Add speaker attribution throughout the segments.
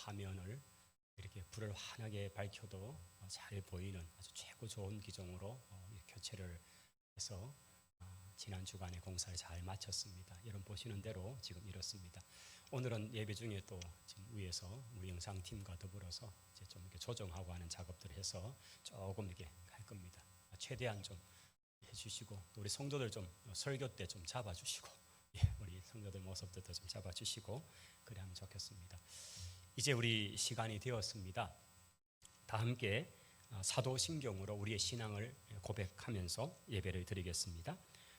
Speaker 1: 화면을 이렇게 불을 환하게 밝혀도 잘 보이는 아주 최고 좋은 기종으로 교체를 해서 지난 주간에 공사를 잘 마쳤습니다. 여러분 보시는 대로 지금 이렇습니다. 오늘은 예배 중에 또 지금 위에서 우리 영상팀과 더불어서 이제 좀 이렇게 조정하고 하는 작업들을 해서 조금 이렇게 할 겁니다. 최대한 좀 해주시고 우리 성도들 좀 설교 때 좀 잡아주시고 우리 성도들 모습들도 좀 잡아주시고 그래 하면 좋겠습니다. 이제 우리 시간이 되었습니다. 다 함께 사도신경으로 우리의 신앙을 고백하면서 예배를 드리겠습니다.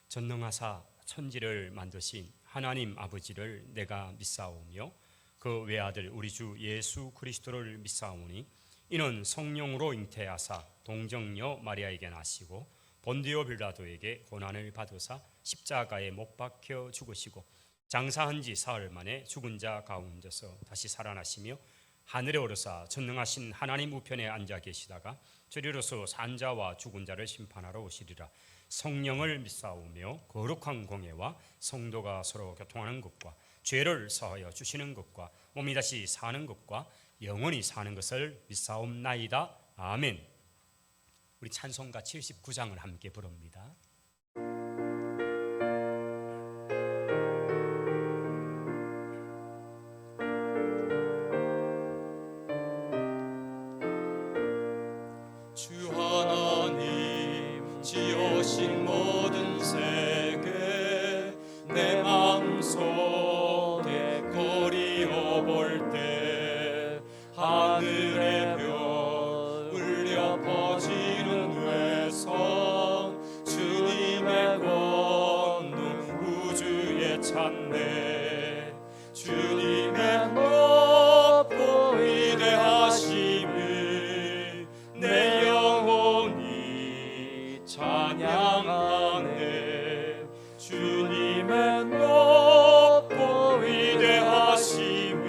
Speaker 1: 전능하사 천지를 만드신 하나님 아버지를 내가 믿사오며 그 외아들 우리 주 예수 그리스도를 믿사오니 이는 성령으로 잉태하사 동정녀 마리아에게 나시고 본디오 빌라도에게 고난을 받으사 십자가에 못 박혀 죽으시고 장사한 지 사흘 만에 죽은 자 가운데서 다시 살아나시며 하늘에 오르사 전능하신 하나님 우편에 앉아 계시다가 저리로서 산 자와 죽은 자를 심판하러 오시리라. 성령을 믿사오며 거룩한 공예와 성도가 서로 교통하는 것과 죄를 사하여 주시는 것과 몸이 다시 사는 것과 영원히 사는 것을 믿사옵나이다. 아멘. 우리 찬송가 79장을 함께 부릅니다.
Speaker 2: 주 하나님 지으신 모든 세계 내 마음속에 그리워볼 때 하늘의 별 울려 퍼지는 외성 주님의 권능 우주에 찬네 주님의 높고 위대하심을 내 영혼이 찬양하네 주님의 높고 위대하심을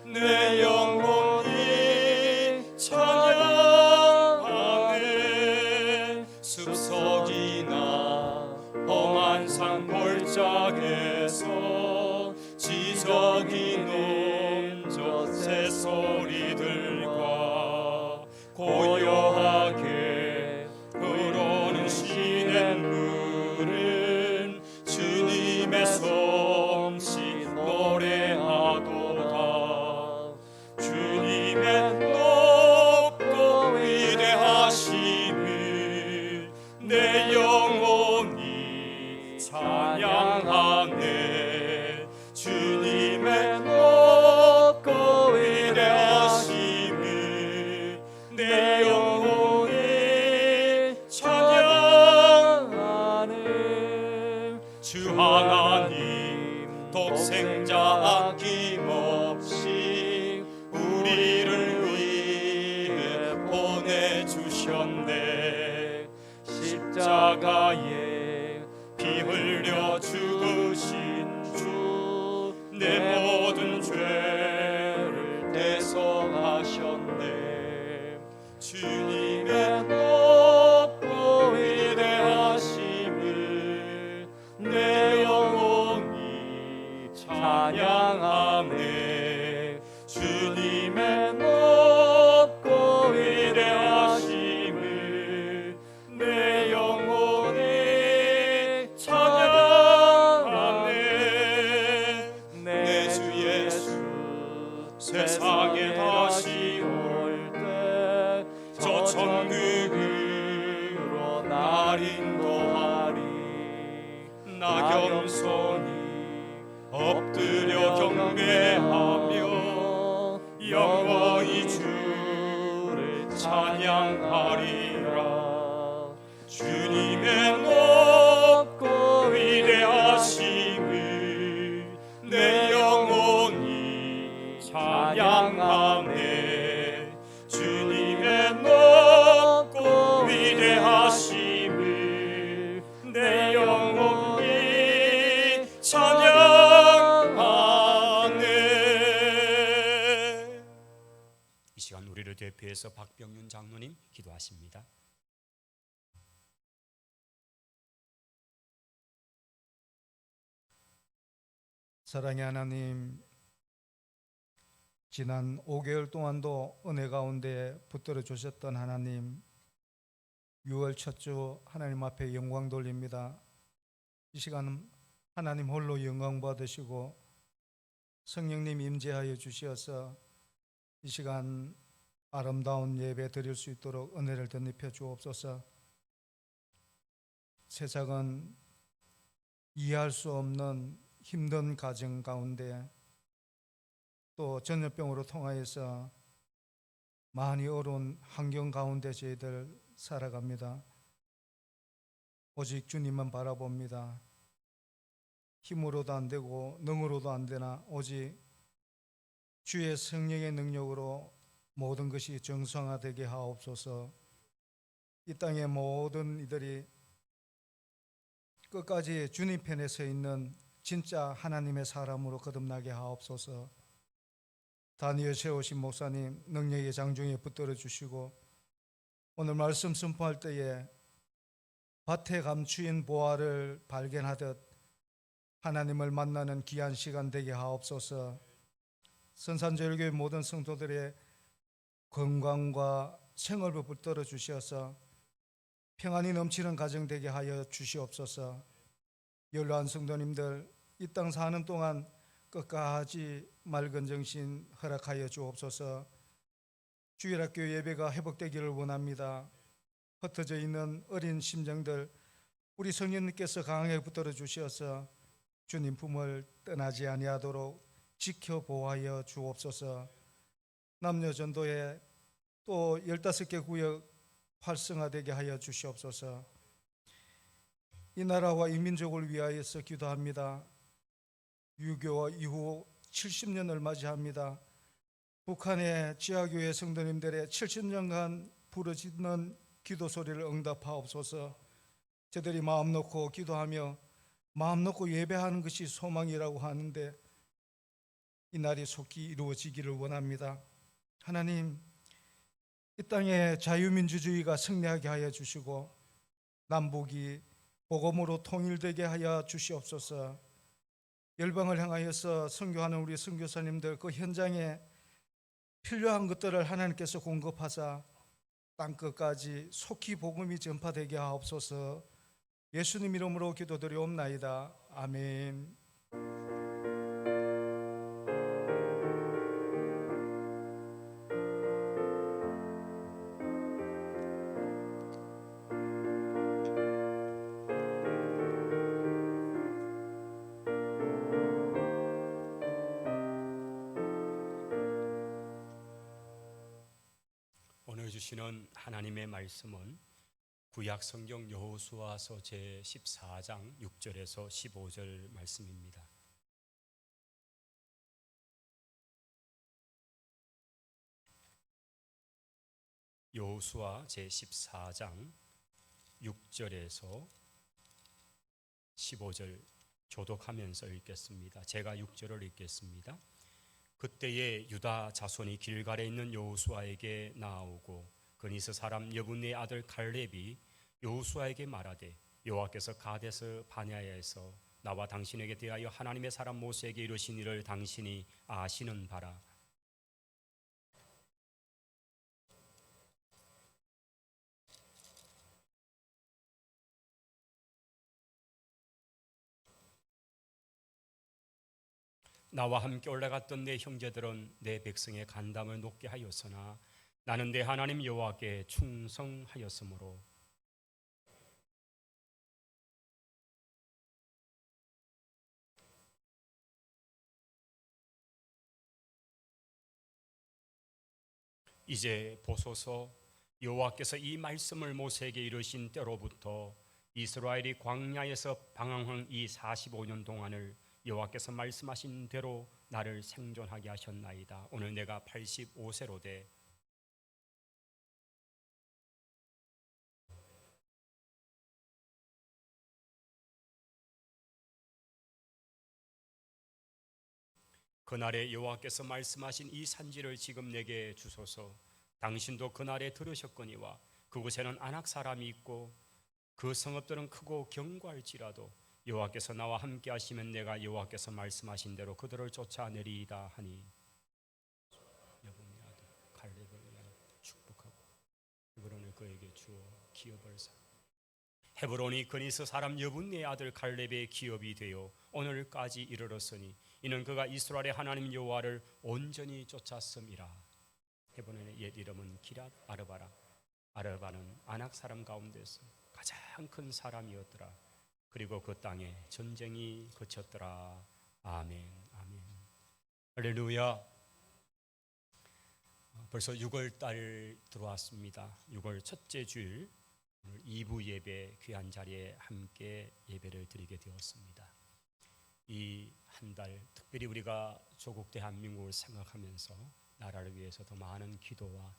Speaker 2: 내 영혼이 찬양하네 숲속이나 험한 산 골짜기에서 지저귀는 저 새소리들과 고요하게 흐르는 시냇물은 주님의 솜씨 노래하도다 주님의 높고 위대하심을 내 영혼이 찬양하네 주님의 높고 위대하심을 내 영혼이 찬양하네 주 하나님 독생자 아낌없이 우리를 위해 보내주셨네 십자가에 피 흘려 죽으신 주 내 모든 죄를 대속하셨네 주님의 높고 위대하심을 내 영혼이 찬양하네 주님의 높고 위대하심을 내 영혼이 찬양하네 내 주 예수 세상에 다시 올 때 저 천국으로 날 인도하리 나 겸손히 엎드려 경배하며 영원히 주를 찬양하리라 주님의 높고 위대하심을 내 영혼이 찬양하네 주님의 높고 위대하심을 내 영혼이 찬양하네.
Speaker 1: 이 시간 우리를 대표해서 박병윤 장로님 기도하십니다.
Speaker 3: 사랑의 하나님, 지난 5개월 동안도 은혜 가운데 붙들어 주셨던 하나님, 6월 첫 주 하나님 앞에 영광 돌립니다. 이 시간 하나님 홀로 영광 받으시고 성령님 임재하여 주시어서 이 시간 아름다운 예배 드릴 수 있도록 은혜를 덧입혀 주옵소서. 세상은 이해할 수 없는 힘든 가정 가운데 또 전염병으로 통하여서 많이 어려운 환경 가운데 저희들 살아갑니다. 오직 주님만 바라봅니다. 힘으로도 안 되고 능으로도 안 되나 오직 주의 성령의 능력으로 모든 것이 정상화되게 하옵소서. 이 땅의 모든 이들이 끝까지 주님 편에 서 있는 진짜 하나님의 사람으로 거듭나게 하옵소서. 다니엘 세우신 목사님 능력의 장중에 붙들어 주시고 오늘 말씀 선포할 때에 밭에 감추인 보화를 발견하듯 하나님을 만나는 귀한 시간 되게 하옵소서. 선산제일교회 모든 성도들의 건강과 생업을 붙들어 주셔서 평안이 넘치는 가정 되게 하여 주시옵소서. 연로한 성도님들 이 땅 사는 동안 끝까지 맑은 정신 허락하여 주옵소서. 주일학교 예배가 회복되기를 원합니다. 흩어져 있는 어린 심정들 우리 성령님께서 강하게 붙들어 주셔서 주님 품을 떠나지 아니하도록 지켜 보호하여 주옵소서. 남녀 전도에 또 15개 구역 활성화되게 하여 주시옵소서. 이 나라와 이 민족을 위하여서 기도합니다. 유교 이후 70년을 맞이합니다. 북한의 지하교회 성도님들의 70년간 부르짖는 기도 소리를 응답하옵소서. 저들이 마음 놓고 기도하며 마음 놓고 예배하는 것이 소망이라고 하는데 이 날이 속히 이루어지기를 원합니다. 하나님, 이 땅에 자유민주주의가 승리하게 하여 주시고 남북이 복음으로 통일되게 하여 주시옵소서. 열방을 향하여서 선교하는 우리 선교사님들 그 현장에 필요한 것들을 하나님께서 공급하사 땅끝까지 속히 복음이 전파되게 하옵소서. 예수님 이름으로 기도드리옵나이다. 아멘.
Speaker 1: 오늘 주시는 하나님의 말씀은 구약 성경 여호수아서 제 14장 6절에서 15절 말씀입니다. 여호수아 제 14장 6절에서 15절 교독하면서 읽겠습니다. 제가 6절을 읽겠습니다. 그때에 유다 자손이 길갈에 있는 여호수아에게 나아오고 그니스 사람 여분의 아들 갈렙이 여호수아에게 말하되 여호와께서 가데스 바냐에서 나와 당신에게 대하여 하나님의 사람 모세에게 이르신 일을 당신이 아시는 바라. 나와 함께 올라갔던 내 형제들은 내 백성의 간담을 높게 하였으나 나는 내 하나님 여호와께 충성하였으므로 이제 보소서 여호와께서 이 말씀을 모세에게 이르신 때로부터 이스라엘이 광야에서 방황한 이 45년 동안을 여호와께서 말씀하신 대로 나를 생존하게 하셨나이다. 오늘 내가 85세로 돼 그날에 여호와께서 말씀하신 이 산지를 지금 내게 주소서. 당신도 그날에 들으셨거니와 그곳에는 아낙 사람이 있고 그 성읍들은 크고 견고할지라도 여호와께서 나와 함께 하시면 내가 여호와께서 말씀하신 대로 그들을 쫓아내리이다 하니 기업을사. 헤브론이 그니스 사람 여분네의 아들 갈렙의 기업이 되어 오늘까지 이르렀으니 이는 그가 이스라엘의 하나님 여호와를 온전히 쫓았음이라. 헤브론의 옛 이름은 기랏 아르바라. 아르바는 아낙 사람 가운데서 가장 큰 사람이었더라. 그리고 그 땅에 전쟁이 그쳤더라. 아멘. 아멘. 할렐루야. 벌써 6월 달 들어왔습니다. 6월 첫째 주일 오늘 2부 예배 귀한 자리에 함께 예배를 드리게 되었습니다. 이 한 달 특별히 우리가 조국 대한민국을 생각하면서 나라를 위해서 더 많은 기도와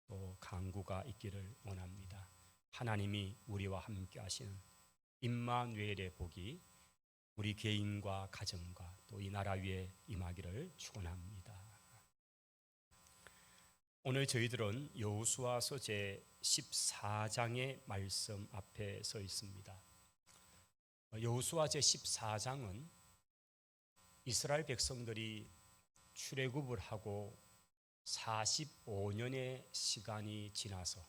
Speaker 1: 또 간구가 있기를 원합니다. 하나님이 우리와 함께 하시는 임마누엘의 복이 우리 개인과 가정과 또 이 나라 위에 임하기를 축원합니다. 오늘 저희들은 여호수아서 제 14장의 말씀 앞에 서 있습니다. 여호수아 제 14장은 이스라엘 백성들이 출애굽을 하고 45년의 시간이 지나서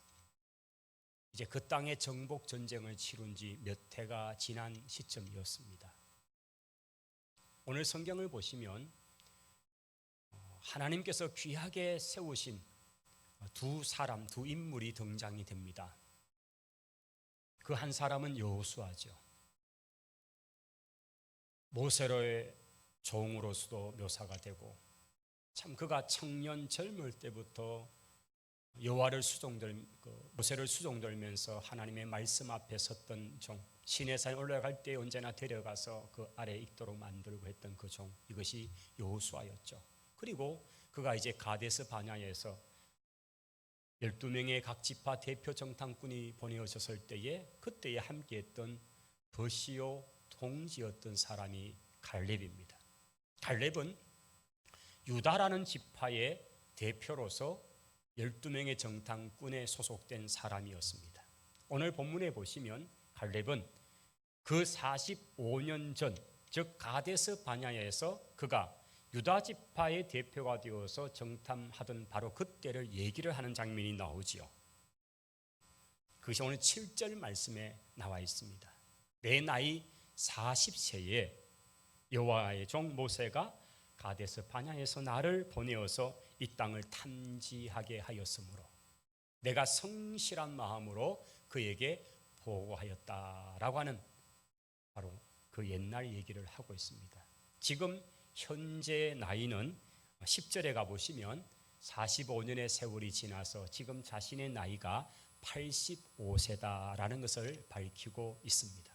Speaker 1: 이제 그 땅의 정복 전쟁을 치룬 지 몇 해가 지난 시점이었습니다. 오늘 성경을 보시면 하나님께서 귀하게 세우신 두 사람, 두 인물이 등장이 됩니다. 그 한 사람은 여호수아죠. 모세로의 종으로서도 묘사가 되고 참 그가 청년 젊을 때부터 여호와를 모세를 수종들면서 하나님의 말씀 앞에 섰던 종, 시내산에 올라갈 때 언제나 데려가서 그 아래에 있도록 만들고 했던 그 종, 이것이 여호수아였죠. 그리고 그가 이제 가데스 바냐에서 12명의 각 지파 대표 정탐꾼이 보내어졌을 때에 그때에 함께했던 버시오 동지였던 사람이 갈렙입니다. 갈렙은 유다라는 지파의 대표로서 12명의 정탐꾼에 소속된 사람이었습니다. 오늘 본문에 보시면 갈렙은 그 45년 전, 즉 가데스 바냐에서 그가 유다 지파의 대표가 되어서 정탐하던 바로 그때를 얘기를 하는 장면이 나오지요. 그것이 오늘 7절 말씀에 나와 있습니다. 내 나이 40세에 여호와의 종 모세가 가데스 바냐에서 나를 보내어서 이 땅을 탐지하게 하였으므로 내가 성실한 마음으로 그에게 보고하였다라고 하는 바로 그 옛날 얘기를 하고 있습니다. 지금 현재 나이는 10절에 가보시면 45년의 세월이 지나서 지금 자신의 나이가 85세다라는 것을 밝히고 있습니다.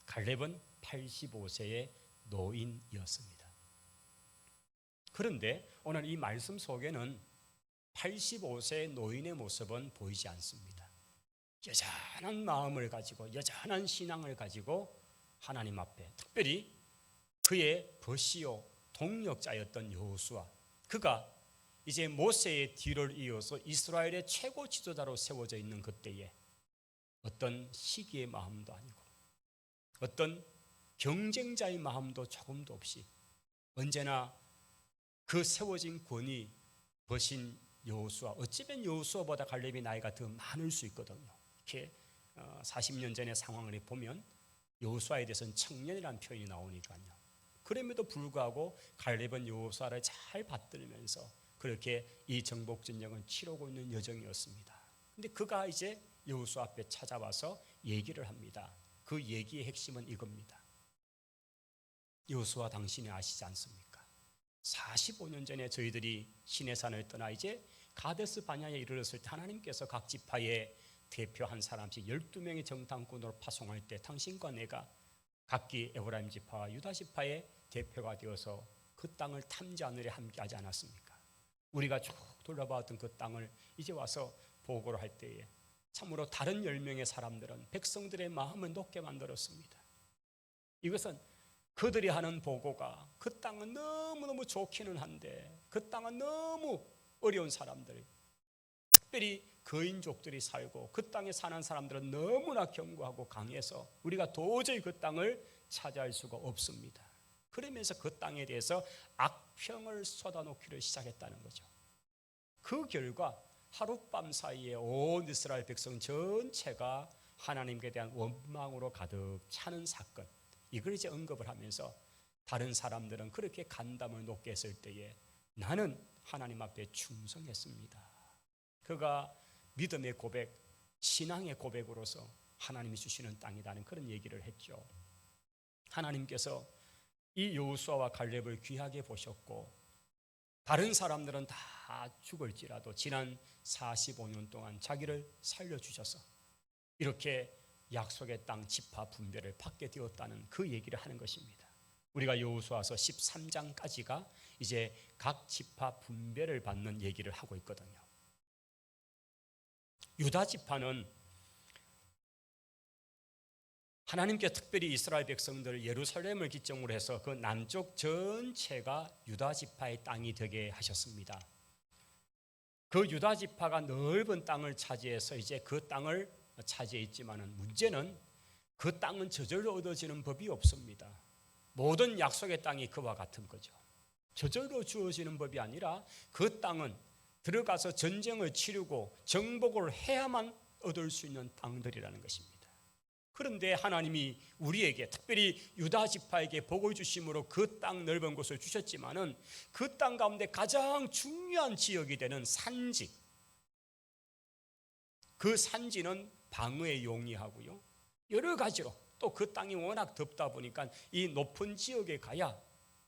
Speaker 1: 갈렙은 85세의 노인이었습니다. 그런데 오늘 이 말씀 속에는 85세의 노인의 모습은 보이지 않습니다. 여전한 마음을 가지고 여전한 신앙을 가지고 하나님 앞에 특별히 그의 버시오 동력자였던 여호수아, 그가 이제 모세의 뒤를 이어서 이스라엘의 최고 지도자로 세워져 있는 그때에 어떤 시기의 마음도 아니고 어떤 경쟁자의 마음도 조금도 없이 언제나 그 세워진 권위 버신 여호수아, 어쩌면 여호수아보다 갈렙이 나이가 더 많을 수 있거든요. 이렇게 40년 전의 상황을 보면 여호수아에 대해서는 청년이라는 표현이 나오니까요. 그럼에도 불구하고 갈렙은 여호수아를 잘 받들면서 그렇게 이 정복 전쟁을 치르고 있는 여정이었습니다. 근데 그가 이제 여호수아 앞에 찾아와서 얘기를 합니다. 그 얘기의 핵심은 이겁니다. 여호수아, 당신이 아시지 않습니까? 45년 전에 저희들이 시내산을 떠나 이제 가데스 바냐에 이르렀을 때 하나님께서 각 지파의 대표 한 사람씩 12명의 정탐꾼으로 파송할 때 당신과 내가 각기 에브라임 지파와 유다 지파의 대표가 되어서 그 땅을 탐지하느라 함께하지 않았습니까? 우리가 쭉 돌아봤던 그 땅을 이제 와서 보고를 할 때에 참으로 다른 10명의 사람들은 백성들의 마음을 높게 만들었습니다. 이것은 그들이 하는 보고가 그 땅은 너무너무 좋기는 한데 그 땅은 너무 어려운 사람들, 특별히 거인족들이 살고 그 땅에 사는 사람들은 너무나 견고하고 강해서 우리가 도저히 그 땅을 차지할 수가 없습니다. 그러면서 그 땅에 대해서 악평을 쏟아놓기를 시작했다는 거죠. 그 결과 하룻밤 사이에 온 이스라엘 백성 전체가 하나님께 대한 원망으로 가득 차는 사건, 이걸 이제 언급을 하면서 다른 사람들은 그렇게 간담을 높게 했을 때에 나는 하나님 앞에 충성했습니다. 그가 믿음의 고백, 신앙의 고백으로서 하나님이 주시는 땅이라는 그런 얘기를 했죠. 하나님께서 이 여호수아와 갈렙을 귀하게 보셨고 다른 사람들은 다 죽을지라도 지난 45년 동안 자기를 살려주셔서 이렇게 약속의 땅 지파 분배를 받게 되었다는 그 얘기를 하는 것입니다. 우리가 여호수아서 13장까지가 이제 각 지파 분배를 받는 얘기를 하고 있거든요. 유다 지파는 하나님께 특별히 이스라엘 백성들 예루살렘을 기점으로 해서 그 남쪽 전체가 유다 지파의 땅이 되게 하셨습니다. 그 유다 지파가 넓은 땅을 차지해서 이제 그 땅을 차지해 있지만은 문제는 그 땅은 저절로 얻어지는 법이 없습니다. 모든 약속의 땅이 그와 같은 거죠. 저절로 주어지는 법이 아니라 그 땅은 들어가서 전쟁을 치르고 정복을 해야만 얻을 수 있는 땅들이라는 것입니다. 그런데 하나님이 우리에게 특별히 유다 지파에게 복을 주심으로 그 땅 넓은 곳을 주셨지만은 그 땅 가운데 가장 중요한 지역이 되는 산지, 그 산지는 방어에 용이하고요, 여러 가지로 또 그 땅이 워낙 덥다 보니까 이 높은 지역에 가야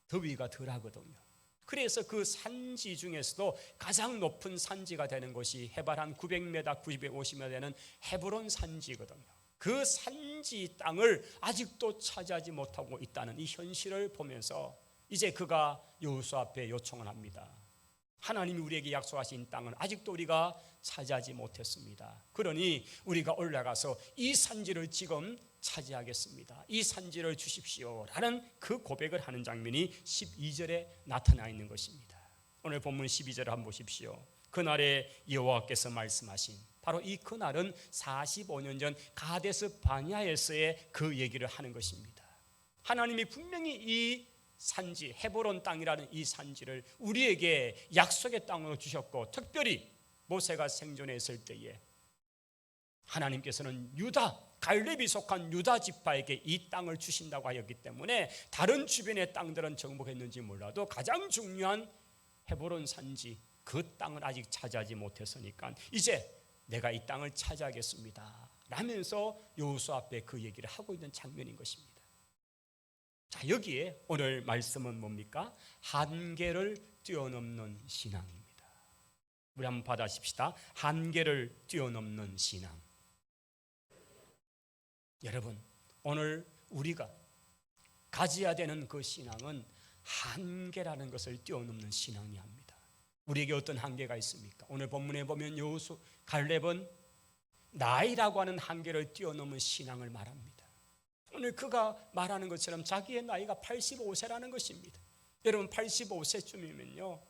Speaker 1: 더위가 덜 하거든요. 그래서 그 산지 중에서도 가장 높은 산지가 되는 곳이 해발 한 900m, 950m 되는 헤브론 산지거든요. 그 산지 땅을 아직도 차지하지 못하고 있다는 이 현실을 보면서 이제 그가 여호수아 앞에 요청을 합니다. 하나님이 우리에게 약속하신 땅은 아직도 우리가 차지하지 못했습니다. 그러니 우리가 올라가서 이 산지를 지금 차지하겠습니다. 이 산지를 주십시오 라는 그 고백을 하는 장면이 12절에 나타나 있는 것입니다. 오늘 본문 12절을 한번 보십시오. 그날에 여호와께서 말씀하신, 바로 이 그날은 45년 전 가데스 바냐에서의 그 얘기를 하는 것입니다. 하나님이 분명히 이 산지, 헤브론 땅이라는 이 산지를 우리에게 약속의 땅으로 주셨고, 특별히 모세가 생존해 있을 때에 하나님께서는 유다, 갈렙이 속한 유다 지파에게 이 땅을 주신다고 하였기 때문에 다른 주변의 땅들은 정복했는지 몰라도 가장 중요한 헤브론 산지, 그 땅을 아직 차지하지 못했으니까 이제 내가 이 땅을 차지하겠습니다 라면서 여호수아 앞에 그 얘기를 하고 있는 장면인 것입니다. 자, 여기에 오늘 말씀은 뭡니까? 한계를 뛰어넘는 신앙입니다. 우리 한번 받아십시다. 한계를 뛰어넘는 신앙. 여러분, 오늘 우리가 가져야 되는 그 신앙은 한계라는 것을 뛰어넘는 신앙이 합니다. 우리에게 어떤 한계가 있습니까? 오늘 본문에 보면 갈렙은 나이라고 하는 한계를 뛰어넘은 신앙을 말합니다. 오늘 그가 말하는 것처럼 자기의 나이가 85세라는 것입니다. 여러분, 85세쯤이면요,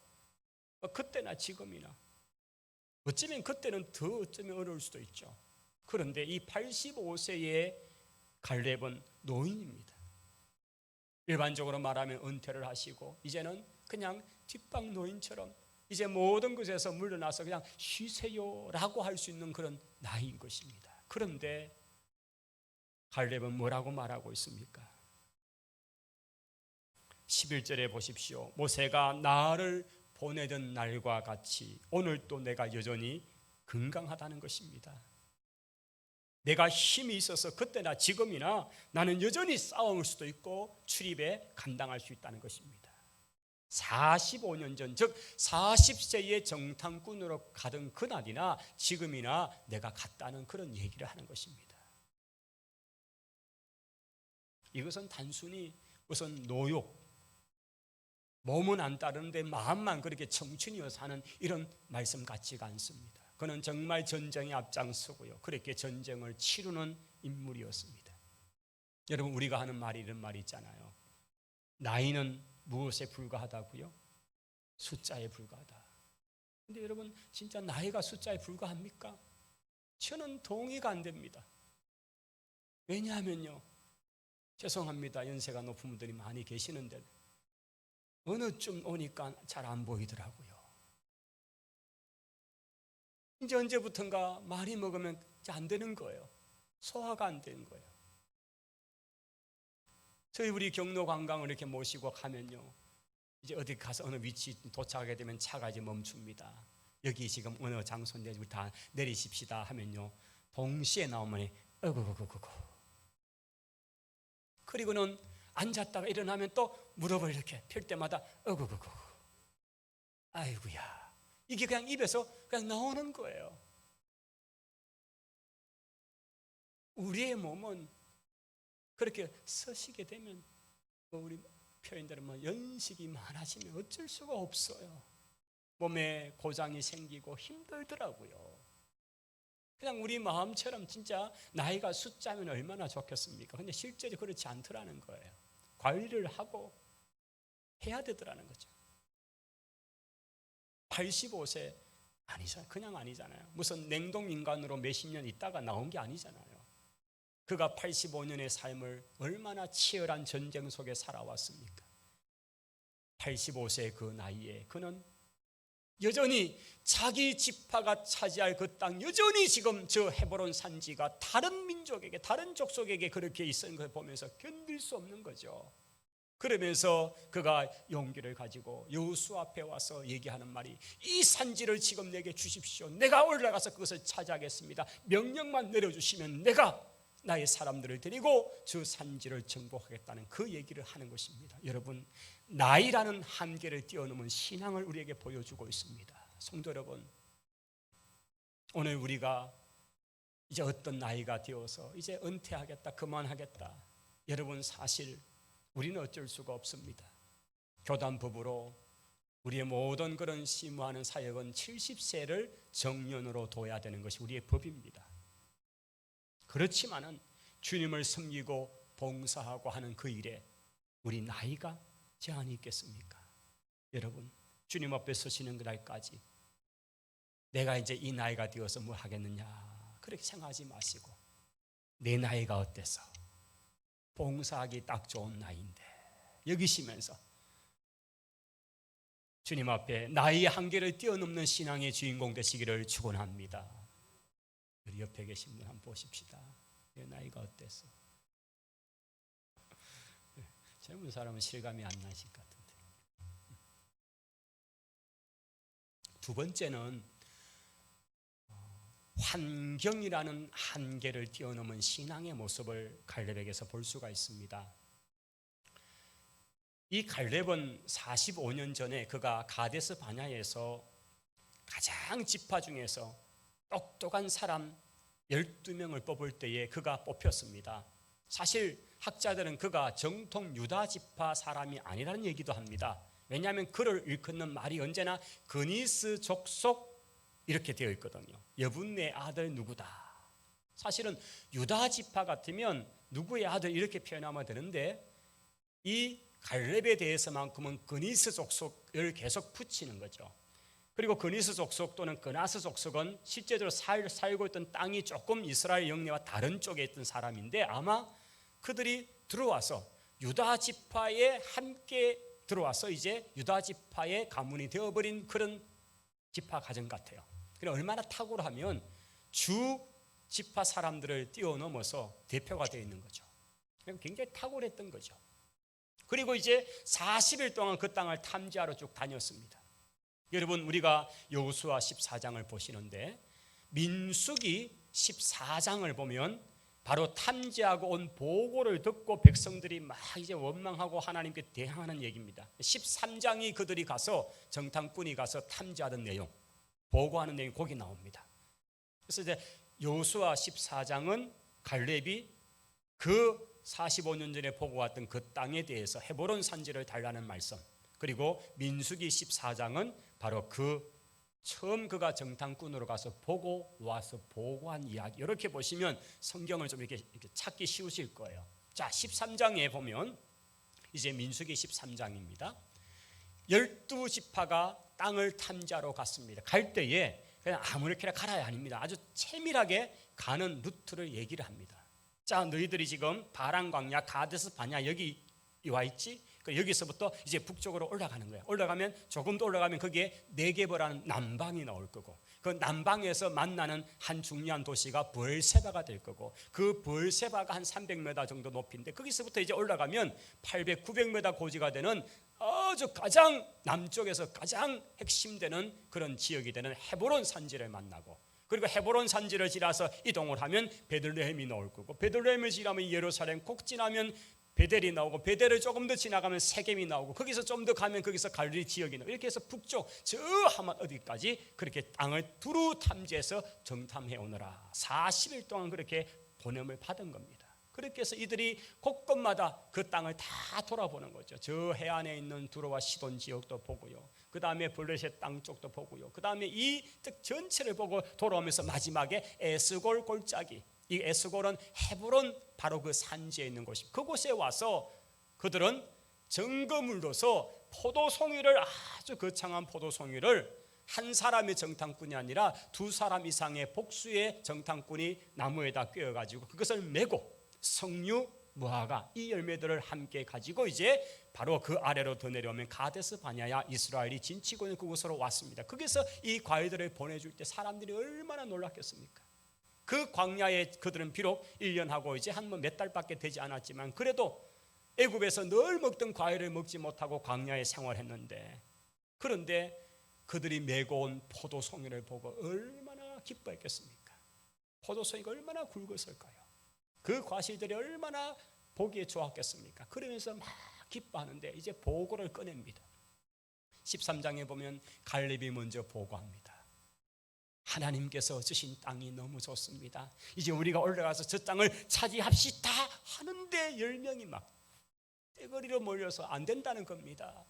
Speaker 1: 그때나 지금이나 어쩌면 그때는 더 어쩌면 어려울 수도 있죠. 그런데 이 85세의 갈렙은 노인입니다. 일반적으로 말하면 은퇴를 하시고 이제는 그냥 뒷방 노인처럼 이제 모든 것에서 물러나서 그냥 쉬세요라고 할 수 있는 그런 나이인 것입니다. 그런데 갈렙은 뭐라고 말하고 있습니까? 11절에 보십시오. 모세가 나를 보내던 날과 같이 오늘 또 내가 여전히 건강하다는 것입니다. 내가 힘이 있어서 그때나 지금이나 나는 여전히 싸울 수도 있고 출입에 감당할 수 있다는 것입니다. 45년 전, 즉 40세의 정탐꾼으로 가던 그날이나 지금이나 내가 같다는 그런 얘기를 하는 것입니다. 이것은 단순히 우선 노욕, 몸은 안 따르는데 마음만 그렇게 청춘이어서 하는 이런 말씀 같지가 않습니다. 그는 정말 전쟁에 앞장서고요, 그렇게 전쟁을 치르는 인물이었습니다. 여러분, 우리가 하는 말이 이런 말이 있잖아요. 나이는 무엇에 불과하다고요? 숫자에 불과하다. 근데 여러분, 진짜 나이가 숫자에 불과합니까? 저는 동의가 안 됩니다. 왜냐하면요, 죄송합니다, 연세가 높은 분들이 많이 계시는데 어느 쯤 오니까 잘 안 보이더라고요. 이제 언제부턴가 많이 먹으면 이제 안 되는 거예요. 소화가 안 되는 거예요. 저희 우리 경로 관광을 이렇게 모시고 가면요, 이제 어디 가서 어느 위치 도착하게 되면 차가 이제 멈춥니다. 여기 지금 어느 장소인데 우리 다 내리십시다 하면요, 동시에 나오면 어구구구구. 그리고는 앉았다가 일어나면 또 무릎을 이렇게 펼 때마다 어구구구. 아이고야, 이게 그냥 입에서 그냥 나오는 거예요. 우리의 몸은 그렇게 서시게 되면 우리 표현대로 연식이 많아지면 어쩔 수가 없어요. 몸에 고장이 생기고 힘들더라고요. 그냥 우리 마음처럼 진짜 나이가 숫자면 얼마나 좋겠습니까? 근데 실제로 그렇지 않더라는 거예요. 관리를 하고 해야 되더라는 거죠. 85세 아니잖아요. 그냥 아니잖아요. 무슨 냉동인간으로 몇십 년 있다가 나온 게 아니잖아요. 그가 85년의 삶을 얼마나 치열한 전쟁 속에 살아왔습니까? 85세의 그 나이에 그는 여전히 자기 지파가 차지할 그 땅, 여전히 지금 저 헤브론 산지가 다른 민족에게, 다른 족속에게 그렇게 있는 걸 보면서 견딜 수 없는 거죠. 그러면서 그가 용기를 가지고 여호수아 앞에 와서 얘기하는 말이, 이 산지를 지금 내게 주십시오. 내가 올라가서 그것을 차지하겠습니다. 명령만 내려주시면 내가 나의 사람들을 데리고 저 산지를 정복하겠다는 그 얘기를 하는 것입니다. 여러분, 나이라는 한계를 뛰어넘은 신앙을 우리에게 보여주고 있습니다. 성도 여러분, 오늘 우리가 이제 어떤 나이가 되어서 이제 은퇴하겠다, 그만하겠다, 여러분 사실 우리는 어쩔 수가 없습니다. 교단 법으로 우리의 모든 그런 심무하는 사역은 70세를 정년으로 둬야 되는 것이 우리의 법입니다. 그렇지만은 주님을 섬기고 봉사하고 하는 그 일에 우리 나이가 제한이 있겠습니까? 여러분, 주님 앞에 서시는 그날까지 내가 이제 이 나이가 되어서 뭐 하겠느냐 그렇게 생각하지 마시고, 내 나이가 어때서 봉사하기 딱 좋은 나이인데 여기시면서 주님 앞에 나이의 한계를 뛰어넘는 신앙의 주인공 되시기를 축원합니다. 우리 옆에 계신 분 한번 보십시다. 내 나이가 어때서? 젊은 사람은 실감이 안 나실 것 같은데. 두 번째는 환경이라는 한계를 뛰어넘은 신앙의 모습을 갈렙에게서 볼 수가 있습니다. 이 갈렙은 45년 전에 그가 가데스 바냐에서 가장 지파 중에서 똑똑한 사람 12명을 뽑을 때에 그가 뽑혔습니다. 사실 학자들은 그가 정통 유다 지파 사람이 아니라는 얘기도 합니다. 왜냐하면 그를 일컫는 말이 언제나 그니스 족속 이렇게 되어 있거든요. 여분네 아들 누구다. 사실은 유다 지파 같으면 누구의 아들 이렇게 표현하면 되는데, 이 갈렙에 대해서만큼은 그니스 족속을 계속 붙이는 거죠. 그리고 그니스 족속 또는 그나스 족속은 실제로 살고 있던 땅이 조금 이스라엘 영내와 다른 쪽에 있던 사람인데, 아마 그들이 들어와서 유다 지파에 함께 들어와서 이제 유다 지파의 가문이 되어버린 그런 지파 가정 같아요. 그래 얼마나 탁월하면 주 지파 사람들을 뛰어넘어서 대표가 되어 있는 거죠. 굉장히 탁월했던 거죠. 그리고 이제 40일 동안 그 땅을 탐지하러 쭉 다녔습니다. 여러분, 우리가 여호수아 14장을 보시는데 민수기 14장을 보면 바로 탐지하고 온 보고를 듣고 백성들이 막 이제 원망하고 하나님께 대항하는 얘기입니다. 13장이 그들이 가서 정탐꾼이 가서 탐지하던 내용, 보고하는 내용이 거기 나옵니다. 그래서 이제 여호수아 14장은 갈렙이 그 45년 전에 보고 왔던 그 땅에 대해서 헤브론 산지를 달라는 말씀, 그리고 민수기 14장은 바로 그 처음 그가 정탐꾼으로 가서 보고 와서 보고한 이야기. 이렇게 보시면 성경을 좀 이렇게 찾기 쉬우실 거예요. 자, 13장에 보면 이제 민수기 13장입니다. 12지파가 땅을 탐지하러 갔습니다. 갈 때에 그냥 아무렇게나 가라야 아닙니다. 아주 세밀하게 가는 루트를 얘기를 합니다. 자, 너희들이 지금 바란 광야 가데스 바냐 여기 와 있지? 여기서부터 이제 북쪽으로 올라가는 거예요. 올라가면 조금 더 올라가면 거기에 네게버라는 남방이 나올 거고, 그 남방에서 만나는 한 중요한 도시가 브엘세바가 될 거고, 그 브엘세바가 한 300m 정도 높이인데 거기서부터 이제 올라가면 800, 900m 고지가 되는 아주 가장 남쪽에서 가장 핵심되는 그런 지역이 되는 헤브론 산지를 만나고, 그리고 헤브론 산지를 지나서 이동을 하면 베들레헴이 나올 거고, 베들레헴을 지나면 예루살렘, 꼭 지나면 베델이 나오고, 베델을 조금 더 지나가면 세겜이 나오고, 거기서 좀 더 가면 거기서 갈릴리 지역이 나오고, 이렇게 해서 북쪽 저 하마 어디까지 그렇게 땅을 두루 탐지해서 정탐해 오느라 40일 동안 그렇게 보냄을 받은 겁니다. 그렇게 해서 이들이 곳곳마다 그 땅을 다 돌아보는 거죠. 저 해안에 있는 두로와 시돈 지역도 보고요, 그 다음에 블레셋 땅 쪽도 보고요, 그 다음에 이 뜻 전체를 보고 돌아오면서 마지막에 에스골 골짜기, 이 에스골은 헤브론 바로 그 산지에 있는 곳입니다. 그곳에 와서 그들은 증거물로서 포도송이를, 아주 거창한 포도송이를 한 사람의 정탐꾼이 아니라 두 사람 이상의 복수의 정탐꾼이 나무에다 꿰어가지고 그것을 메고 석류, 무화과 이 열매들을 함께 가지고 이제 바로 그 아래로 더 내려오면 가데스 바냐야 이스라엘이 진치고 있는 그곳으로 왔습니다. 거기서 이 과일들을 보내줄 때 사람들이 얼마나 놀랐겠습니까? 그 광야에 그들은 비록 1년하고 이제 한 몇 달밖에 되지 않았지만, 그래도 애굽에서 늘 먹던 과일을 먹지 못하고 광야에 생활했는데, 그런데 그들이 메고 온 포도송이를 보고 얼마나 기뻐했겠습니까? 포도송이가 얼마나 굵었을까요? 그 과실들이 얼마나 보기에 좋았겠습니까? 그러면서 막 기뻐하는데 이제 보고를 꺼냅니다. 13장에 보면 갈렙이 먼저 보고합니다. 하나님께서 주신 땅이 너무 좋습니다. 이제 우리가 올라가서 저 땅을 차지합시다 하는데 10명이 막 떼거리로 몰려서 안 된다는 겁니다.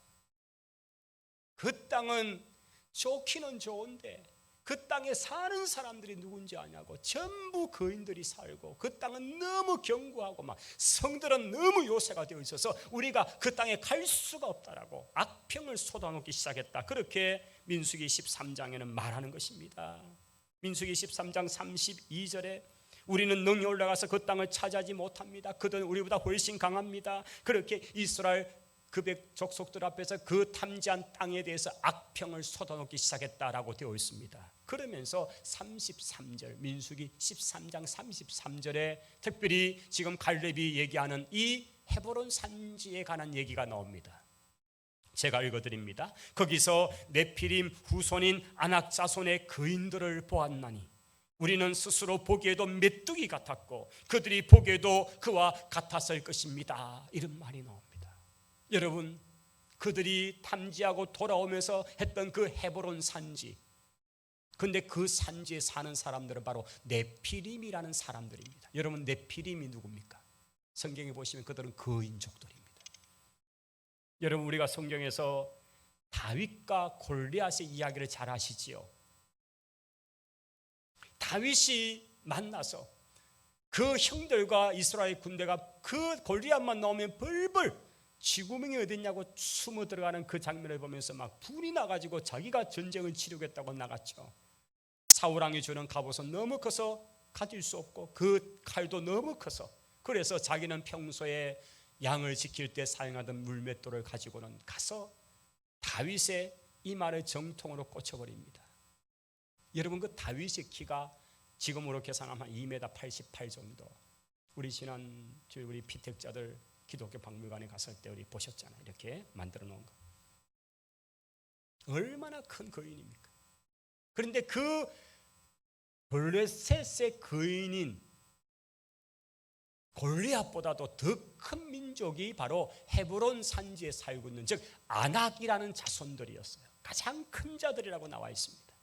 Speaker 1: 그 땅은 좋기는 좋은데 그 땅에 사는 사람들이 누군지 아냐고, 전부 거인들이 살고, 그 땅은 너무 견고하고 막 성들은 너무 요새가 되어 있어서 우리가 그 땅에 갈 수가 없다라고 악평을 쏟아놓기 시작했다. 그렇게 민수기 13장에는 말하는 것입니다. 민수기 13장 32절에 우리는 능히 올라가서 그 땅을 차지하지 못합니다. 그들은 우리보다 훨씬 강합니다. 그렇게 이스라엘 그 족속들 앞에서 그 탐지한 땅에 대해서 악평을 쏟아놓기 시작했다라고 되어 있습니다. 그러면서 33절 민수기 13장 33절에 특별히 지금 갈렙이 얘기하는 이 헤브론 산지에 관한 얘기가 나옵니다. 제가 읽어드립니다. 거기서 네피림 후손인 아낙 자손의 거인들을 보았나니 우리는 스스로 보기에도 메뚜기 같았고 그들이 보기에도 그와 같았을 것입니다. 이런 말이 나옵니다. 여러분, 그들이 탐지하고 돌아오면서 했던 그 헤브론 산지, 근데 그 산지에 사는 사람들은 바로 네피림이라는 사람들입니다. 여러분, 네피림이 누굽니까? 성경에 보시면 그들은 거인족들입니다. 여러분, 우리가 성경에서 다윗과 골리앗의 이야기를 잘 아시지요? 다윗이 만나서 그 형들과 이스라엘 군대가 그 골리앗만 나오면 벌벌 쥐구멍이 어딨냐고 숨어 들어가는 그 장면을 보면서 막 불이 나가지고 자기가 전쟁을 치르겠다고 나갔죠. 사울왕이 주는 갑옷은 너무 커서 가질 수 없고 그 칼도 너무 커서, 그래서 자기는 평소에 양을 지킬 때 사용하던 물맷돌을 가지고는 가서 다윗의 이마를 정통으로 꽂혀버립니다. 여러분, 그 다윗의 키가 지금으로 계산하면 2m 88 정도. 우리 지난주에 우리 피택자들 기독교 박물관에 갔을 때 우리 보셨잖아요. 이렇게 만들어 놓은 거. 얼마나 큰 거인입니까? 그런데 그 블레셋의 거인인 골리앗보다도 더 큰 민족이 바로 헤브론 산지에 살고 있는, 즉 아낙이라는 자손들이었어요. 가장 큰 자들이라고 나와 있습니다.